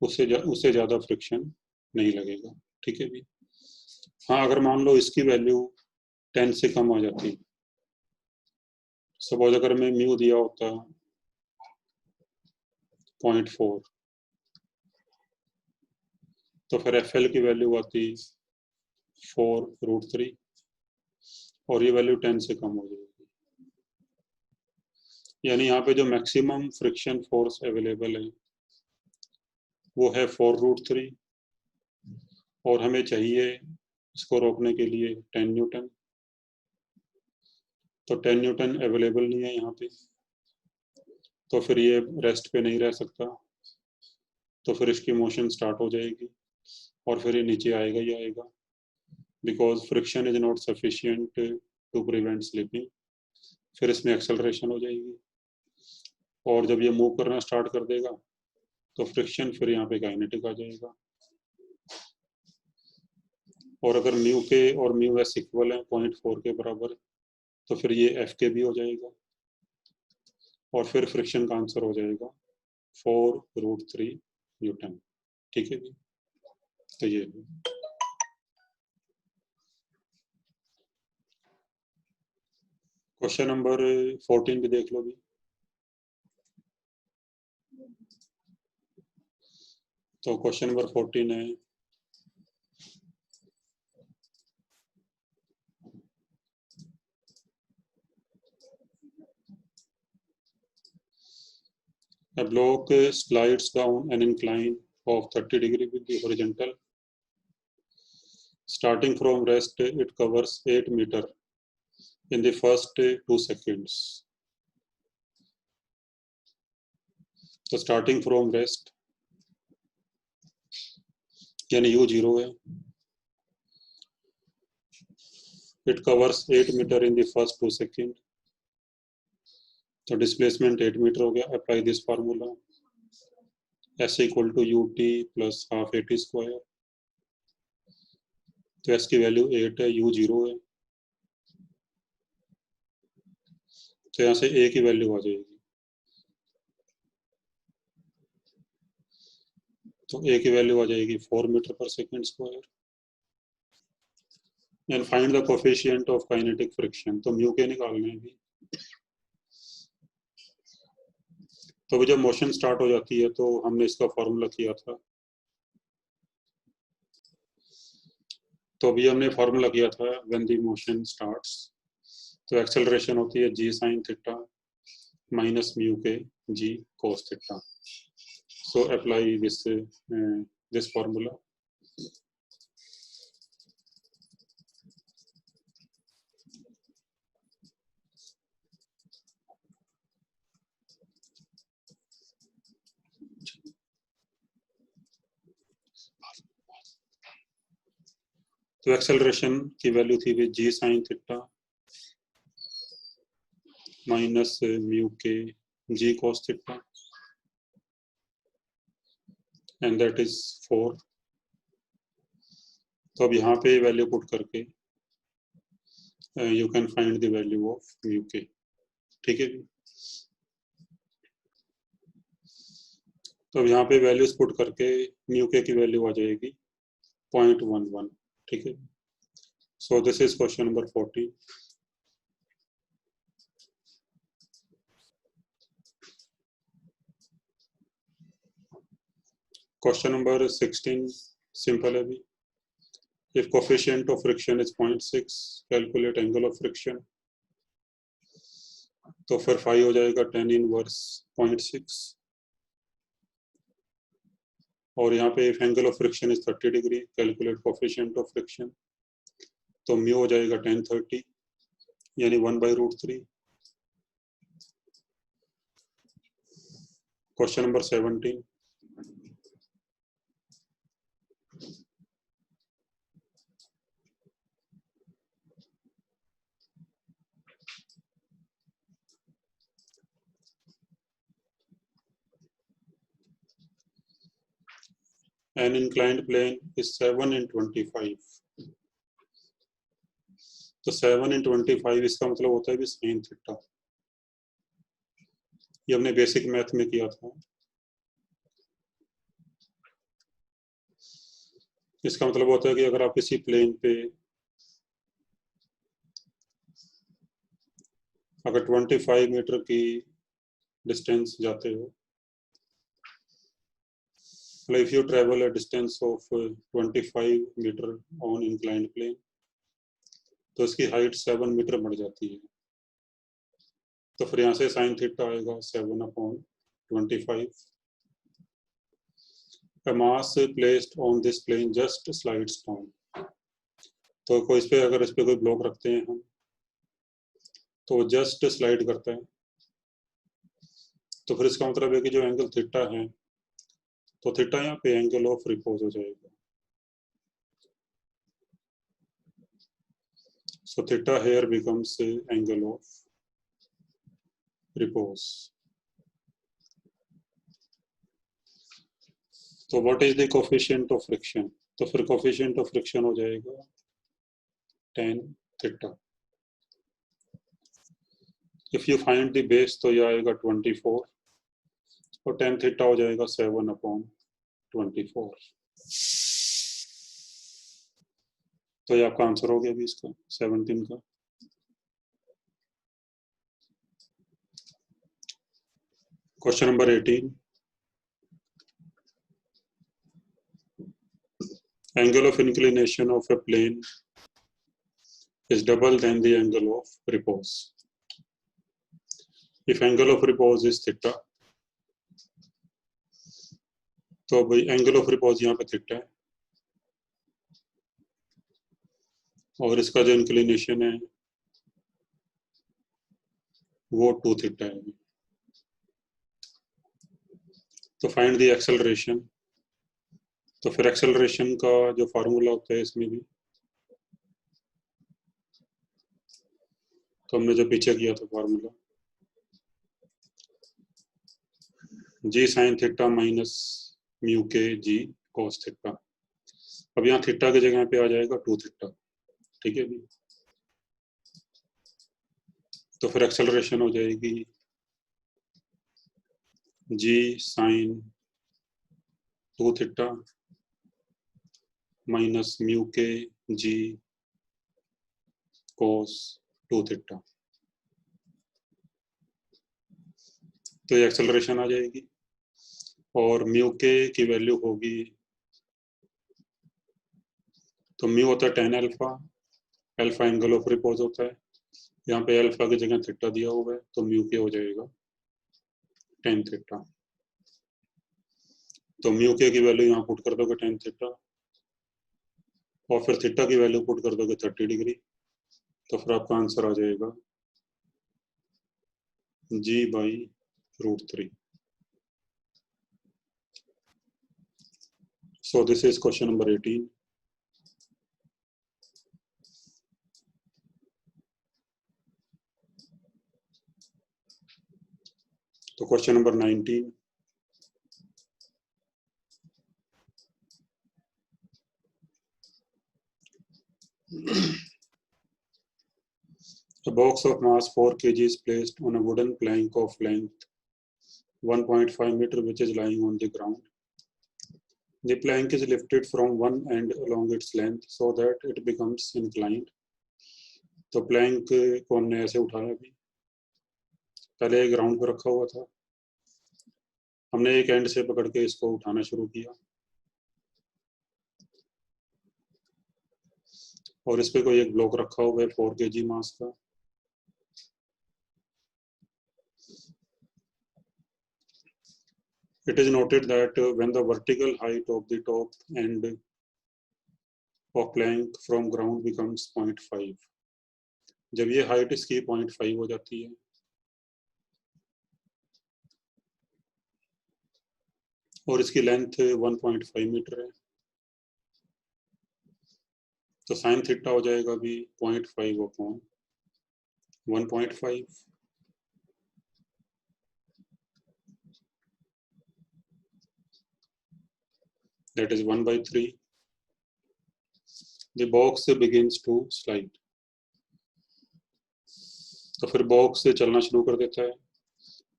उससे ज़्यादा फ्रिक्शन नहीं लगेगा। ठीक है जी। हाँ, अगर मान लो इसकी वैल्यू 10 से कम आ जाती, सपोज अगर मैं म्यू दिया होता 0.4 तो फिर एफ एल की वैल्यू आती 4√3 और ये वैल्यू 10 से कम हो जाएगी। यानी यहाँ पे जो मैक्सिमम फ्रिक्शन फोर्स अवेलेबल है वो है 4√3 और हमें चाहिए इसको रोकने के लिए 10 न्यूटन। तो 10 न्यूटन अवेलेबल नहीं है यहाँ पे, तो फिर ये रेस्ट पे नहीं रह सकता, तो फिर इसकी मोशन स्टार्ट हो जाएगी और फिर ये नीचे आएगा ही आएगा, because friction is not sufficient to prevent slipping. फिर इसमें एक्सेलरेशन हो जाएगी और जब ये मूव करना स्टार्ट कर देगा तो फ्रिक्शन फिर यहाँ पे काइनेटिक आ जाएगा। और अगर म्यू के और म्यू एस इक्वल है 0.4 के बराबर, तो फिर ये एफ के भी हो जाएगा और फिर फ्रिक्शन का आंसर हो जाएगा 4√3 न्यूटन। ठीक है जी। तो ये क्वेश्चन नंबर 14 भी देख लो भी। तो क्वेश्चन नंबर 14 है, a block slides down an incline of 30 degree with the horizontal. Starting from rest, it covers 8 meter in the first 2 seconds. So starting from rest यानी u 0 है, it covers 8 meter in the first 2 seconds. तो displacement 8 metre हो गया। Apply this formula, s equal to ut plus half at square. तो s की वैल्यू 8 है, u 0 है, तो यहाँ से a की वैल्यू आ जाएगी। तो a की वैल्यू आ जाएगी 4 metre per second square. And find the coefficient of kinetic friction, तो म्यू के निकालने हैं भी। तो अभी जब मोशन स्टार्ट हो जाती है तो हमने इसका फॉर्मूला किया था, तो अभी हमने फॉर्मूला किया था व्हेन द मोशन स्टार्ट्स, तो एक्सेलरेशन होती है g sine theta minus mu k g cos theta. So apply this formula. तो एक्सेलरेशन की वैल्यू थी g sine theta minus mu k g cos theta and that is 4। तो अब यहाँ पे वैल्यू पुट करके you can find the value of mu k. ठीक है। तो अब यहाँ पे वैल्यूज पुट करके म्यू के की वैल्यू आ जाएगी 0.11। ठीक है। So this is question number 14। Question number 16 simple है भी। If coefficient of friction is 0.6, calculate angle of friction। तो फिर 5 हो जाएगा 10 इनवर्स 0.6 और यहाँ पे if angle of friction is 30 degree, calculate coefficient of friction। तो म्यू हो जाएगा 1030 यानी 1/√3। Question number 17। An inclined plane is 7 in 25. तो 7 in 25 इसका मतलब होता है भी sin थीटा। ये हमने बेसिक मैथ में किया था। इसका मतलब होता है कि अगर आप किसी प्लेन पे अगर 25 मीटर की डिस्टेंस जाते हो, if you travel a distance of 25 meter on inclined plane, तो इसकी हाइट 7 मीटर बढ़ जाती है। तो फिर यहाँ से साइन थीटा आएगा 7/25। A mass placed on this plane just slides down. तो कोई इस पे अगर इस पे कोई ब्लॉक रखते हैं हम, तो जस्ट स्लाइड करता है। तो फिर इसका मतलब है कि जो एंगल थीटा है, तो थीटा यहाँ पे एंगल ऑफ रिपोज हो जाएगा। So theta here becomes angle of repose. तो what is the coefficient of friction? तो फिर coefficient of friction हो जाएगा tan theta. If you find the base तो ये आएगा 24 और tan theta हो जाएगा 7/24। तो ये आपका आंसर हो गया अभी इसका 17 का। Question number 18, angle of inclination of a plane is double than the angle of repose. If angle of repose is theta, तो भाई एंगल ऑफ रिपोज यहाँ पे थीटा है और इसका जो इंक्लिनेशन है वो 2 थीटा है। तो फाइंड द एक्सेलरेशन। तो फिर एक्सेलरेशन का जो फार्मूला होता है इसमें भी, तो हमने जो पीछे किया था फार्मूला, जी sine theta minus mu k जी कॉस थीटा। अब यहाँ थीटा की जगह पे आ जाएगा 2 थीटा, ठीक है भी। तो फिर एक्सेलरेशन हो जाएगी जी sign 2 theta minus mu k जी कॉस 2 थीटा। तो ये एक्सेलरेशन आ जाएगी और म्यू के की वैल्यू होगी, तो म्यू होता है tan alpha, alpha angle of repose होता है, यहाँ पे अल्फा की जगह थीटा दिया हुआ है, तो म्यू के हो जाएगा tan थीटा। तो म्यू के की वैल्यू यहाँ पुट कर दोगे tan थीटा और फिर थीटा की वैल्यू पुट कर दोगे 30 डिग्री, तो फिर आपका आंसर आ जाएगा g/√3। So this is question number 18. तो question number 19, a box of mass 4 kg is placed on a wooden plank of length 1.5 meter which is lying on the ground. The plank is lifted from one end along its length so that it becomes inclined. तो Planck को हमने ऐसे उठाया, अभी पहले ground पर रखा हुआ था, हमने एक एंड से पकड़ के इसको उठाना शुरू किया और इस पे कोई एक ब्लॉक रखा हुआ है 4 kg मास का। It is noted that when the vertical height of the top end of plank from ground becomes 0.5, जब ये हाइट इसकी 0.5 हो जाती है और इसकी लेंथ 1.5 मीटर है, तो साइन थीटा हो जाएगा भी 0.5/1.5। that is 1/3. The box begins to slide. तो फिर बॉक्स चलना शुरू कर देता है,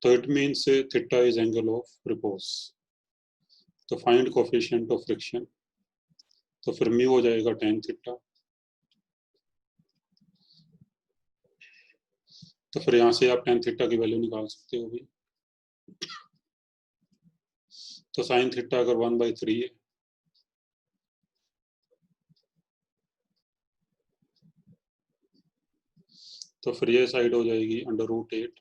तो it means theta is angle of repose. तो फाइंड कोफिशिएंट ऑफ फ्रिक्शन, तो फिर म्यू हो जाएगा tan थीटा। तो फिर यहाँ से आप tan थीटा की वैल्यू निकाल सकते हो भी। तो साइन थीटा अगर 1/3 है, तो फिर ये साइड हो जाएगी √8,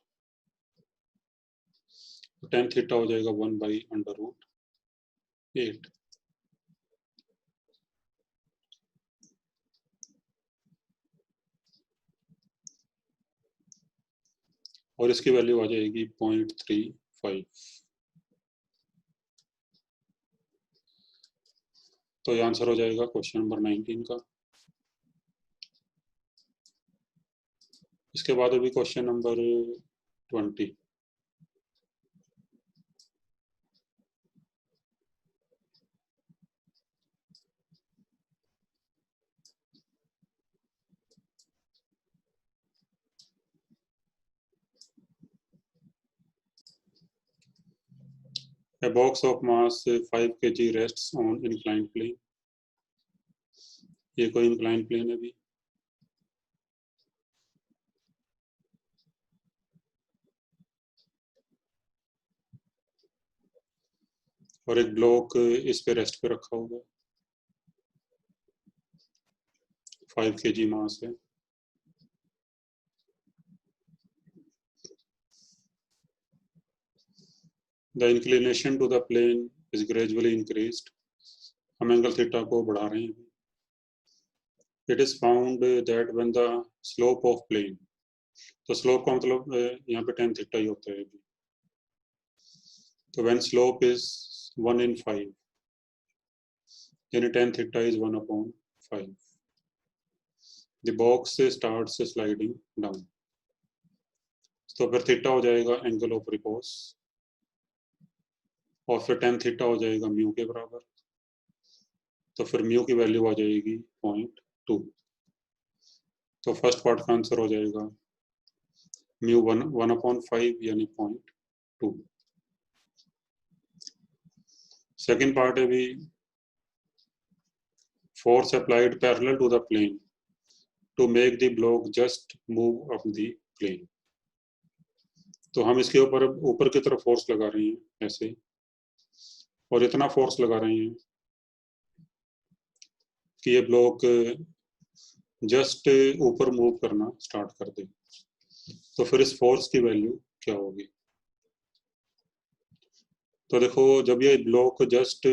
तो tan थीटा हो जाएगा 1/√8। और इसकी वैल्यू आ जाएगी 0.35। तो ये आंसर हो जाएगा क्वेश्चन नंबर 19 का। इसके बाद अभी question number 20। A box of mass 5 kg rests on inclined plane। ये कोई inclined plane है भी। और एक ब्लॉक इस पे रेस्ट पे रखा हुआ है, 5 kg मास है। The inclination to the plane is gradually increased। हम एंगल थीटा को बढ़ा रहे हैं। It is found that when the slope of plane, तो स्लोप का मतलब यहाँ पे tan थीटा ही होता है। तो when slope is 1/5, यानी tan theta is 1/5, the box starts sliding down। तो फिर थीटा हो जाएगा एंगल ऑफ रिपोज, और फिर tan थीटा हो जाएगा म्यू के बराबर। तो फिर म्यू की वैल्यू आ जाएगी 0.2। तो फर्स्ट पार्ट का आंसर हो जाएगा म्यू 1/5 यानी 0.2। सेकेंड पार्ट है भी force applied parallel to the plane to make the block just move up the plane. तो हम इसके ऊपर ऊपर की तरफ फोर्स लगा रहे हैं ऐसे, और इतना फोर्स लगा रहे हैं कि ये ब्लॉक जस्ट ऊपर मूव करना स्टार्ट कर दे। तो फिर इस फोर्स की वैल्यू क्या होगी? तो देखो, जब ये ब्लॉक जस्ट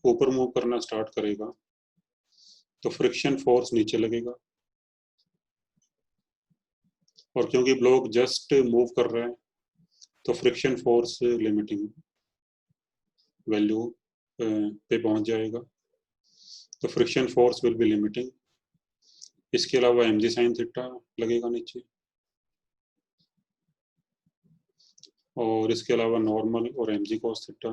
ऊपर मूव करना स्टार्ट करेगा तो फ्रिक्शन फोर्स नीचे लगेगा, और क्योंकि ब्लॉक जस्ट मूव कर रहा है तो फ्रिक्शन फोर्स लिमिटिंग वैल्यू पे पहुंच जाएगा। तो friction force will be limiting. इसके अलावा mg sin थीटा लगेगा नीचे, और इसके अलावा नॉर्मल और mg cos थीटा।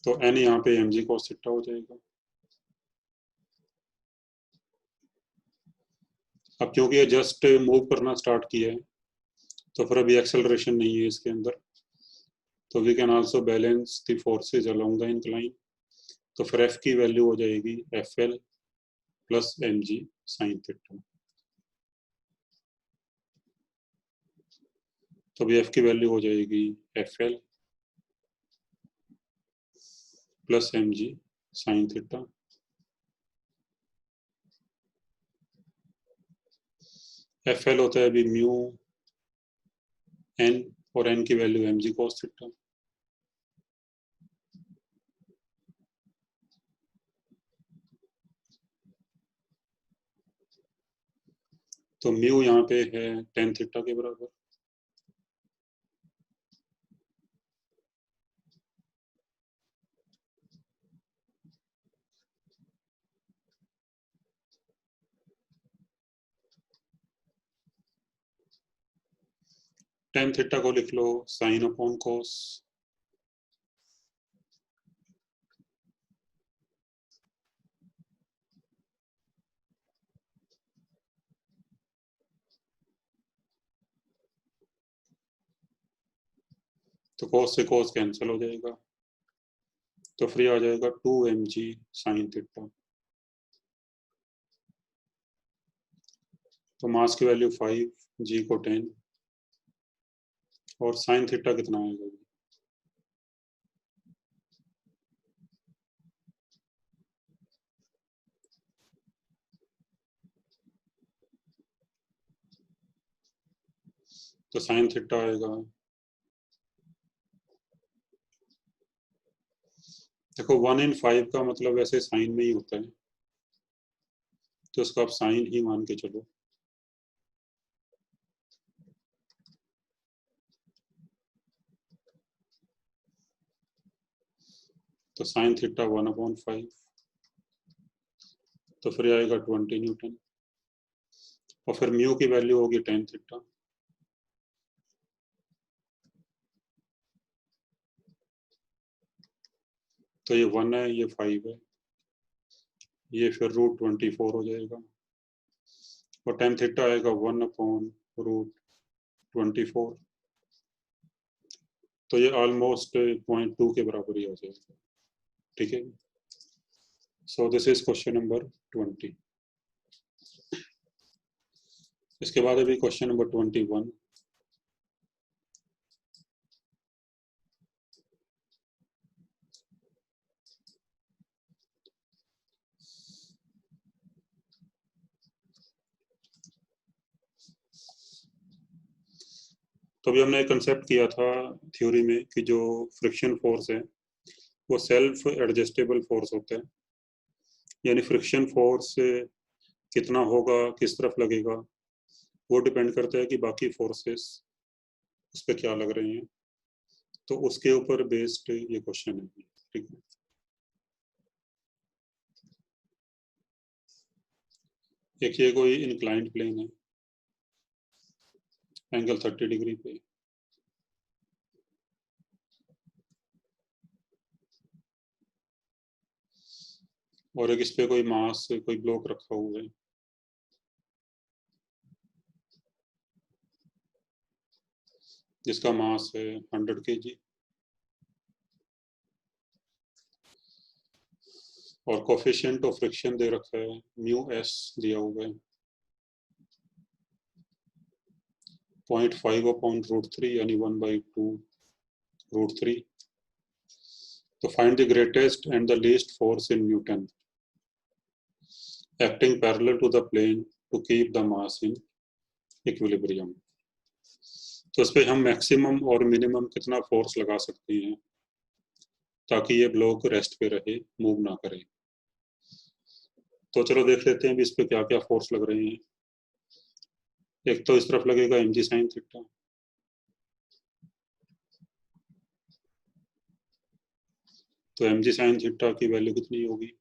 तो n यहाँ पे mg cos थीटा हो जाएगा। अब क्योंकि ये जस्ट मूव करना स्टार्ट किया है तो फिर अभी एक्सेलरेशन नहीं है इसके अंदर, तो we can also balance the forces along the incline. तो फिर F की वैल्यू हो जाएगी FL plus mg sin theta. तो अभी F की वैल्यू हो जाएगी FL plus mg sin theta. FL होता है अभी म्यू n, और n की वैल्यू mg cos थीटा। तो म्यू यहाँ पे है tan थीटा के बराबर। tan थीटा को लिख लो sin अपॉन cos, तो cos से cos कैंसिल हो जाएगा, तो फिर आ जाएगा 2mg sin थीटा। तो मास की वैल्यू 5, g को 10, और sin थीटा कितना आएगा? तो sin थीटा आएगा, देखो 1 in 5 का मतलब वैसे साइन में ही होता है, तो इसको आप साइन ही मान के चलो। तो साइन थीटा 1/5, तो फिर आएगा 20 न्यूटन, और फिर म्यू की वैल्यू होगी 10 थीटा। तो ये 1 है, ये 5 है, ये फिर √24 हो जाएगा, और tan थीटा आएगा 1/√24। तो ये ऑलमोस्ट 0.2 के बराबर ही हो जाएगा। ठीक है, so this is question number 20। इसके बाद अभी क्वेश्चन नंबर 21। तो अभी हमने एक कंसेप्ट किया था थ्योरी में कि जो फ्रिक्शन फोर्स है वो सेल्फ एडजस्टेबल फोर्स होता है, यानी फ्रिक्शन फोर्स कितना होगा, किस तरफ लगेगा, वो डिपेंड करता है कि बाकी फोर्सेस उस पर क्या लग रहे हैं। तो उसके ऊपर बेस्ड ये क्वेश्चन है। ठीक है, एक ये कोई इंक्लाइंड प्लेन है, एंगल 30 डिग्री पे, और एक इस पे कोई मास, कोई ब्लॉक रखा हुआ है, जिसका मास है 100 kg, और कोफिशिएंट ऑफ फ्रिक्शन दे रखा है μs दिया हुआ है 0.5/√3, यानी 1/2√3। तो find the greatest and the least force in newton acting parallel to the plane to keep the mass in equilibrium. तो इस पे हम मैक्सिमम और मिनिमम कितना फोर्स लगा सकते हैं ताकि ये ब्लॉक रेस्ट पे रहे, मूव ना करे। तो चलो देख लेते हैं भी इस पे क्या क्या फोर्स लग रहे हैं। एक तो इस तरफ लगेगा mg sin थीटा, तो mg sin थीटा की वैल्यू कितनी होगी?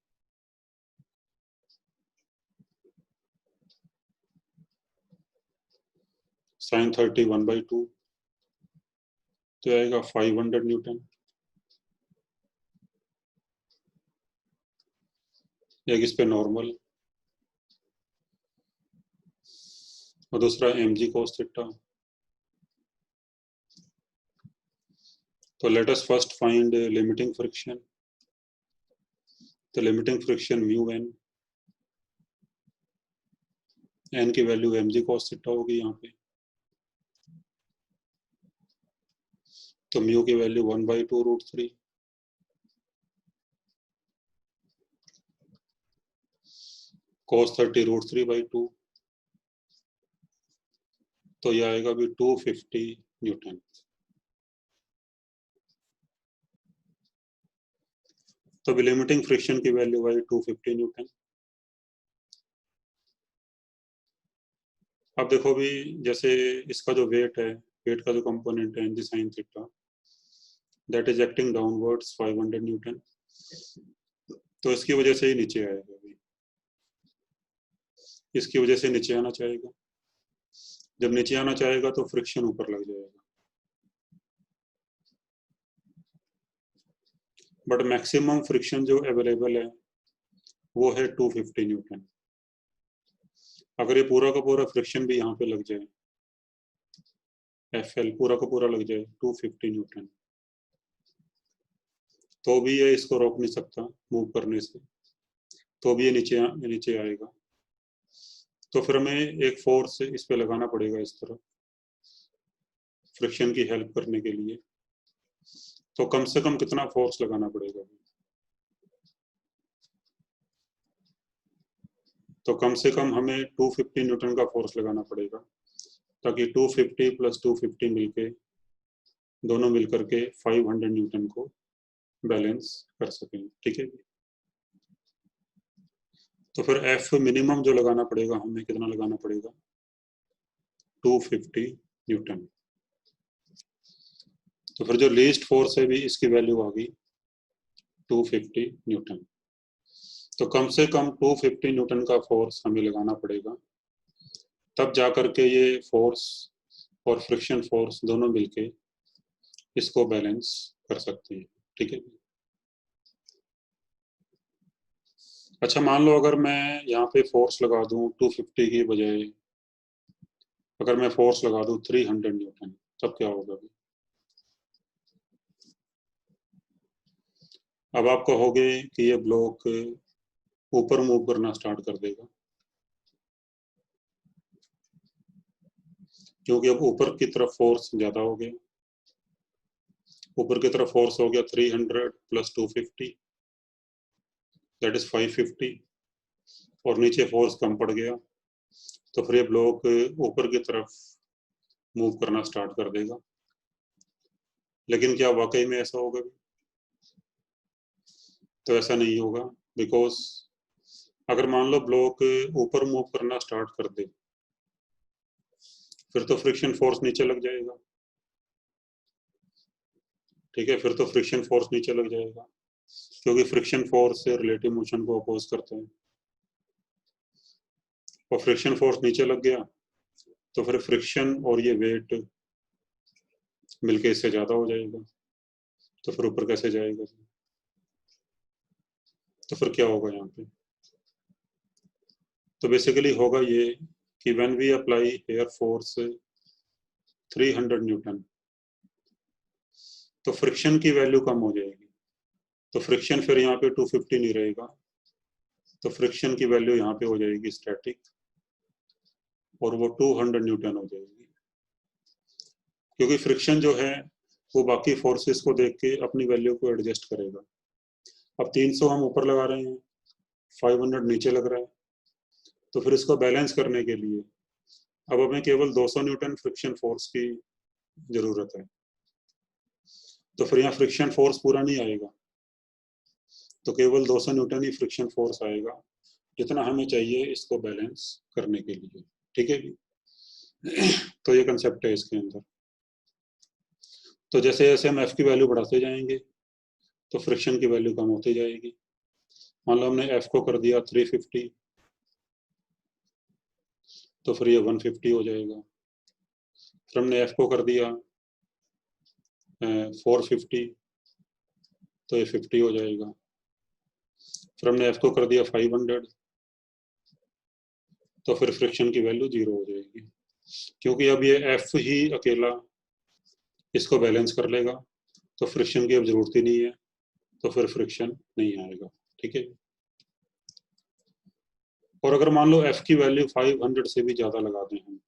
sin 30 1/2, तो आएगा 500 न्यूटन। एक इस पे नॉर्मल, और दूसरा mg cos थीटा। तो let us first find limiting friction. तो लिमिटिंग फ्रिक्शन μn, n की वैल्यू mg cos थीटा होगी यहाँ पे, तो म्यू की वैल्यू 1/2√3, cos 30 √3/2, तो ये आएगा भी 250 न्यूटन। तो भी लिमिटिंग फ्रिक्शन की वैल्यू आई 250 न्यूटन। अब देखो भी, जैसे इसका जो वेट है, वेट का जो कंपोनेंट है mg sin theta, that is acting downwards 500 Newton, तो इसकी वजह से ही नीचे आएगा भी, इसकी वजह से नीचे आना चाहेगा। जब नीचे आना चाहेगा तो फ्रिक्शन ऊपर लग जाएगा। बट मैक्सिमम फ्रिक्शन जो अवेलेबल है वो है 250 न्यूटन। अगर ये पूरा का पूरा फ्रिक्शन भी यहाँ पे लग जाए, एफ एल पूरा का पूरा लग जाए 250 न्यूटन, तो भी ये इसको रोक नहीं सकता मूव करने से, तो भी ये नीचे आएगा। तो फिर हमें एक फोर्स इस पे लगाना पड़ेगा इस तरह, फ्रिक्शन की हेल्प करने के लिए। तो कम से कम कितना फोर्स लगाना पड़ेगा? तो कम से कम हमें 250 न्यूटन का फोर्स लगाना पड़ेगा, ताकि 250 प्लस 250 मिलके दोनों मिलकर के 500 न्यूटन को बैलेंस कर सकें। ठीक है, तो फिर एफ मिनिमम जो लगाना पड़ेगा हमें, कितना लगाना पड़ेगा? 250 न्यूटन। तो फिर जो लीस्ट फोर्स है भी इसकी वैल्यू आ गई 250 न्यूटन। तो कम से कम 250 न्यूटन का फोर्स हमें लगाना पड़ेगा, तब जाकर के ये फोर्स और फ्रिक्शन फोर्स दोनों मिलके इसको बैलेंस कर सकते हैं। ठीक है। अच्छा, मान लो अगर मैं यहाँ पे फोर्स लगा दूं 250 की बजाय, अगर मैं फोर्स लगा दूं 300 न्यूटन, तब क्या होगा? अब आप कहोगे कि ये ब्लॉक ऊपर मूव करना स्टार्ट कर देगा, क्योंकि अब ऊपर की तरफ फोर्स ज्यादा हो गया। ऊपर की तरफ फोर्स हो गया 300 प्लस 250, दैट इज 550, और नीचे फोर्स कम पड़ गया, तो फिर ये ब्लॉक ऊपर की तरफ मूव करना स्टार्ट कर देगा। लेकिन क्या वाकई में ऐसा होगा? तो ऐसा नहीं होगा, बिकॉज अगर मान लो ब्लॉक ऊपर मूव करना स्टार्ट कर दे, फिर तो फ्रिक्शन फोर्स नीचे लग जाएगा। ठीक है, फिर तो फ्रिक्शन फोर्स नीचे लग जाएगा, क्योंकि फ्रिक्शन फोर्स से रिलेटिव मोशन को अपोज करते हैं, और फ्रिक्शन फोर्स नीचे लग गया तो फिर फ्रिक्शन और ये वेट मिलके इससे ज्यादा हो जाएगा, तो फिर ऊपर कैसे जाएगा? तो फिर क्या होगा यहाँ पे? तो बेसिकली होगा ये कि when we apply air force 300 newton, तो फ्रिक्शन की वैल्यू कम हो जाएगी, तो फ्रिक्शन फिर यहाँ पे 250 नहीं रहेगा, तो फ्रिक्शन की वैल्यू यहाँ पे हो जाएगी स्टैटिक, और वो 200 न्यूटन हो जाएगी, क्योंकि फ्रिक्शन जो है वो बाकी फोर्सेस को देख के अपनी वैल्यू को एडजस्ट करेगा। अब 300 हम ऊपर लगा रहे हैं, 500 नीचे लग रहा है, तो फिर इसको बैलेंस करने के लिए अब हमें केवल 200 न्यूटन फ्रिक्शन फोर्स की जरूरत है। तो फिर यहाँ फ्रिक्शन फोर्स पूरा नहीं आएगा, तो केवल 200 न्यूटन ही फ्रिक्शन फोर्स आएगा, जितना हमें चाहिए इसको बैलेंस करने के लिए। ठीक है, तो ये कंसेप्ट है इसके अंदर। तो जैसे जैसे हम एफ की वैल्यू बढ़ाते जाएंगे, तो फ्रिक्शन की वैल्यू कम होती जाएगी। मान लो हमने एफ को कर दिया 350, तो फिर ये 150 हो जाएगा। फिर हमने एफ को कर दिया 450, तो ये 50 हो जाएगा। फिर हमने एफ को कर दिया 500, तो फिर फ्रिक्शन की वैल्यू 0 हो जाएगी, क्योंकि अब ये एफ ही अकेला इसको बैलेंस कर लेगा, तो फ्रिक्शन की अब जरूरत ही नहीं है, तो फिर फ्रिक्शन नहीं आएगा। ठीक है, और अगर मान लो एफ की वैल्यू 500 से भी ज्यादा लगा दें हम,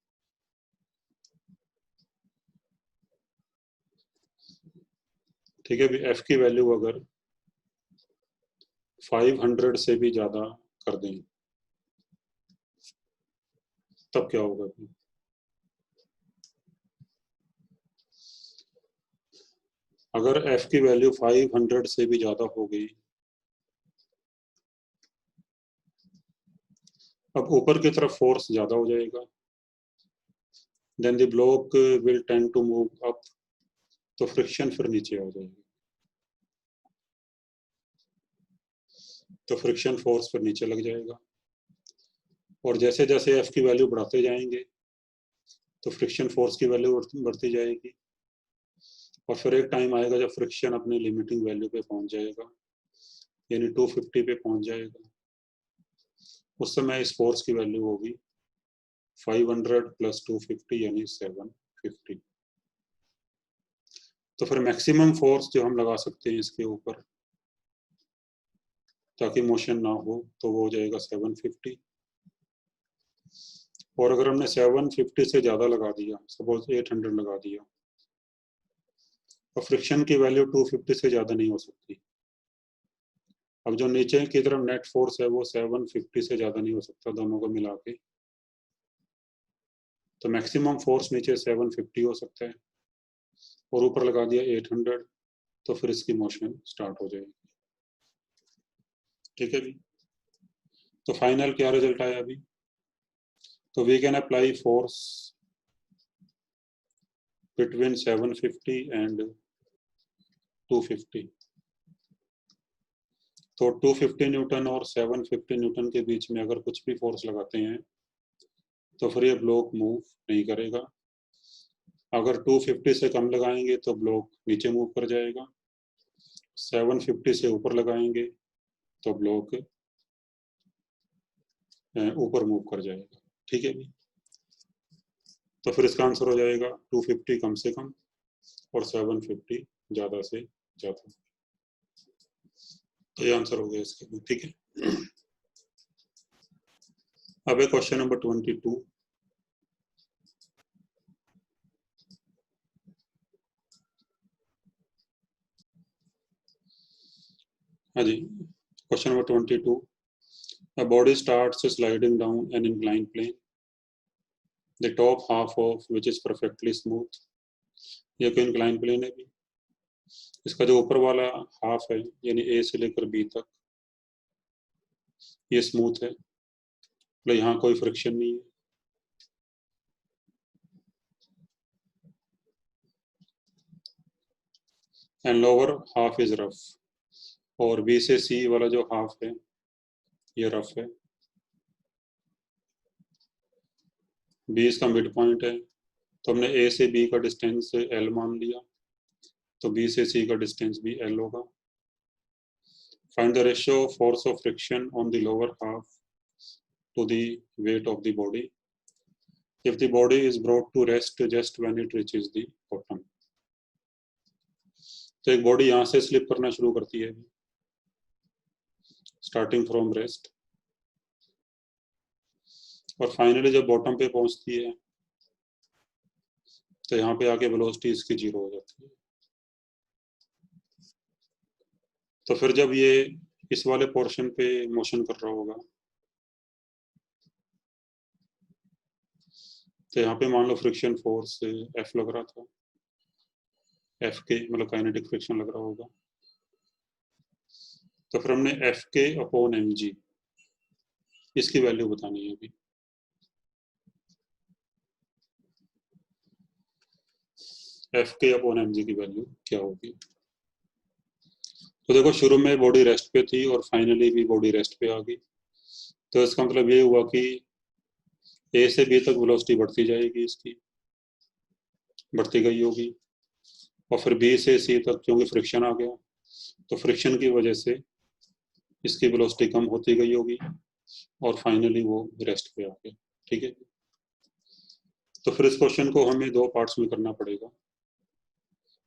ठीक है, एफ की वैल्यू अगर 500 से भी ज्यादा कर दें, तब क्या होगा? अगर एफ की वैल्यू 500 से भी ज्यादा हो गई, अब ऊपर की तरफ फोर्स ज्यादा हो जाएगा, then the block will tend to move up, तो फ्रिक्शन फिर नीचे आ जाएगी, तो फ्रिक्शन फोर्स फिर नीचे लग जाएगा। और जैसे जैसे एफ की वैल्यू बढ़ाते जाएंगे, तो फ्रिक्शन फोर्स की वैल्यू बढ़ती जाएगी, और फिर एक टाइम आएगा जब फ्रिक्शन अपनी लिमिटिंग वैल्यू पे पहुंच जाएगा, यानी 250 पे पहुंच जाएगा। उस समय इस फोर्स की वैल्यू होगी 500 प्लस 250 यानी 750। तो फिर मैक्सिमम फोर्स जो हम लगा सकते हैं इसके ऊपर, ताकि मोशन ना हो, तो वो हो जाएगा 750। और अगर हमने 750 से ज़्यादा लगा दिया, सपोज 800 लगा दिया, तो फ्रिक्शन की वैल्यू 250 से ज़्यादा नहीं हो सकती। अब जो नीचे की तरफ नेट फोर्स है वो 750 से ज़्यादा नहीं हो सकता दोनों को मिला के, तो मैक्सिमम फोर्स नीचे 750 हो सकता है, और ऊपर लगा दिया 800, तो फिर इसकी मोशन स्टार्ट हो जाएगी। ठीक है जी। तो फाइनल क्या रिजल्ट आया अभी? तो we can apply force between 750 and 250। तो 250 न्यूटन और 750 न्यूटन के बीच में अगर कुछ भी फोर्स लगाते हैं तो फिर ये ब्लॉक मूव नहीं करेगा। अगर 250 से कम लगाएंगे तो ब्लॉक नीचे मूव कर जाएगा, 750 से ऊपर लगाएंगे तो ब्लॉक ऊपर मूव कर जाएगा। ठीक है भी। तो फिर इसका आंसर हो जाएगा 250 कम से कम और 750 ज़्यादा से ज़्यादा। तो ये आंसर हो गया इसका भी। ठीक है। अब है क्वेश्चन नंबर 22। हाँ जी, question number 22। A body starts sliding down an inclined plane, the top half of which is perfectly smooth। ये कोई inclined plane है भी। इसका जो ऊपर वाला हाफ है यानी ए से लेकर बी तक ये स्मूथ है, मतलब यहाँ कोई फ्रिक्शन नहीं है। And lower half is rough, और बी से सी वाला जो हाफ है ये रफ है। बी इसका मिड पॉइंट है, तो हमने ए से बी का डिस्टेंस एल मान लिया, तो बी से सी का डिस्टेंस भी एल होगा। Find the ratio of force of friction on the lower half to the weight of the body if the body is brought to rest just when it reaches the bottom। तो एक body यहाँ से slip करना शुरू करती है starting from rest, और finally जब बॉटम पे पहुंचती है तो यहाँ पे आके वेलोसिटी इसकी 0 हो जाती है। तो फिर जब ये इस वाले पोर्शन पे मोशन कर रहा होगा तो यहाँ पे मान लो फ्रिक्शन फोर्स एफ लग रहा था, एफ के मतलब काइनेटिक फ्रिक्शन लग रहा होगा, तो फिर हमने एफ के अपॉन एम जी इसकी वैल्यू बतानी है अभी। एफ के अपॉन एम जी की वैल्यू क्या होगी? तो देखो शुरू में बॉडी रेस्ट पे थी और फाइनली भी बॉडी रेस्ट पे आ गई, तो इसका मतलब ये हुआ कि ए से बी तक वेलोसिटी बढ़ती जाएगी, इसकी बढ़ती गई होगी, और फिर बी से सी तक क्योंकि फ्रिक्शन आ गया तो फ्रिक्शन की वजह से इसकी वेलोसिटी कम होती गई होगी और फाइनली वो रेस्ट पे आ गया। ठीक है। तो फिर इस क्वेश्चन को हमें दो पार्ट्स में करना पड़ेगा,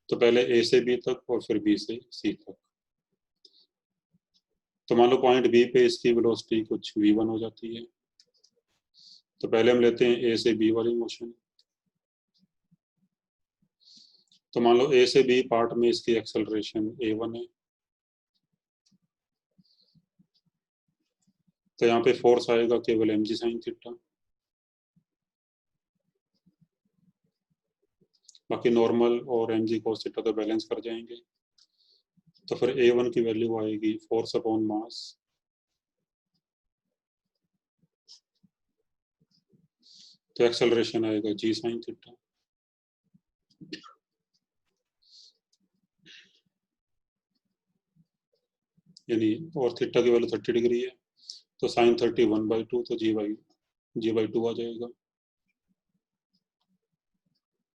तो पहले ए से बी तक और फिर बी से सी तक। तो मान लो पॉइंट बी पे इसकी वेलोसिटी कुछ v1 हो जाती है, तो पहले हम लेते हैं ए से बी वाली मोशन। तो मान लो ए से बी पार्ट में इसकी एक्सेलरेशन a1 है, तो यहाँ पे फोर्स आएगा केवल mg sin थीटा, बाकी नॉर्मल और mg cos थीटा तो बैलेंस कर जाएंगे। तो फिर a1 की वैल्यू आएगी फोर्स अपॉन मास, तो एक्सेलरेशन आएगा g sin थीटा, यानी और थीटा की वैल्यू 30 डिग्री है, तो साइन 30 1/2, तो g/2 आ जाएगा।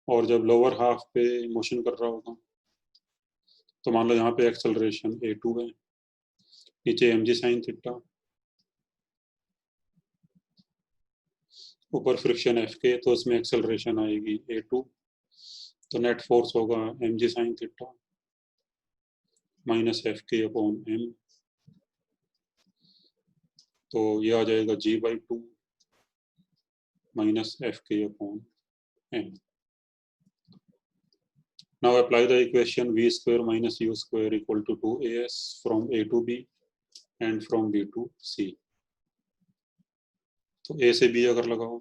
और जब लोअर हाफ पे मोशन कर रहा होगा तो मान लो यहाँ पे एक्सेलरेशन a2 है, नीचे mg sin थीटा, ऊपर फ्रिक्शन एफ के, तो इसमें एक्सेलरेशन आएगी a2, तो नेट फोर्स होगा mg sin theta minus F के अपॉन एम। तो ये आ जाएगा g/2 minus fk/n. Now apply the equation v square minus u square equal to 2as from a to b and from b to c. तो a से b अगर लगाओ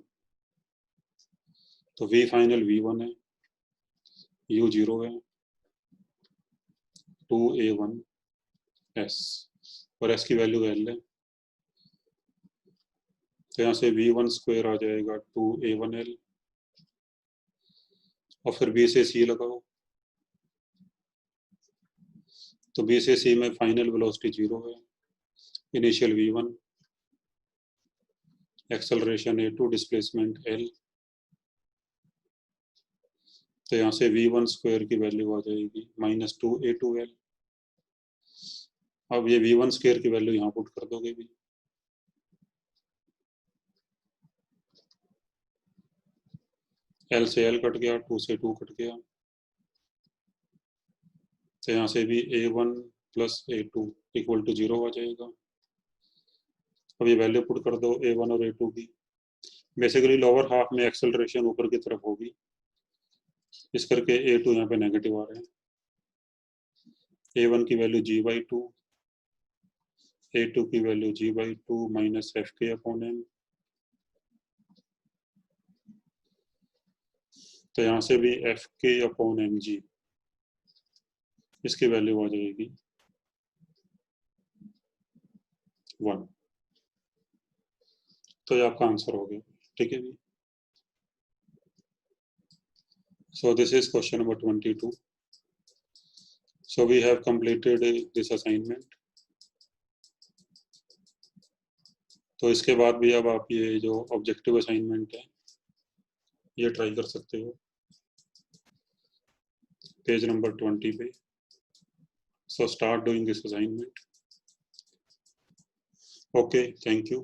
तो v final v1 है, u 0 है, 2a1s और s की value l है, तो यहाँ से v1 स्क्वायर आ जाएगा 2a1l और फिर b से c लगाओ तो b से c में फाइनल वेलोसिटी 0 है, initial v1, acceleration a2, displacement l, तो यहाँ से v1 स्क्वायर की वैल्यू आ जाएगी -2a2l। अब ये v1 स्क्वायर की वैल्यू यहाँ पुट कर दोगे भी, l से l कट गया, 2 से 2 कट गया, तो यहाँ से भी a1 plus a2 equal to 0 आ जाएगा। अब ये वैल्यू पुट कर दो a1 और a2 की। बेसिकली लोअर हाफ में एक्सेलरेशन ऊपर की तरफ होगी, इस करके a2 यहाँ पे नेगेटिव आ रहे हैं। a1 की वैल्यू g/2, a2 की वैल्यू g/2 माइनस fk/n, तो यहाँ से भी fk/ng, इसकी वैल्यू आ जाएगी 1। तो ये आपका आंसर हो गया, ठीक है जी। So this is question number 22. So we have completed this assignment. तो इसके बाद भी अब आप ये जो ऑब्जेक्टिव असाइनमेंट है ये ट्राई कर सकते हो पेज नंबर 20 पे। So start doing this assignment. Okay, thank you.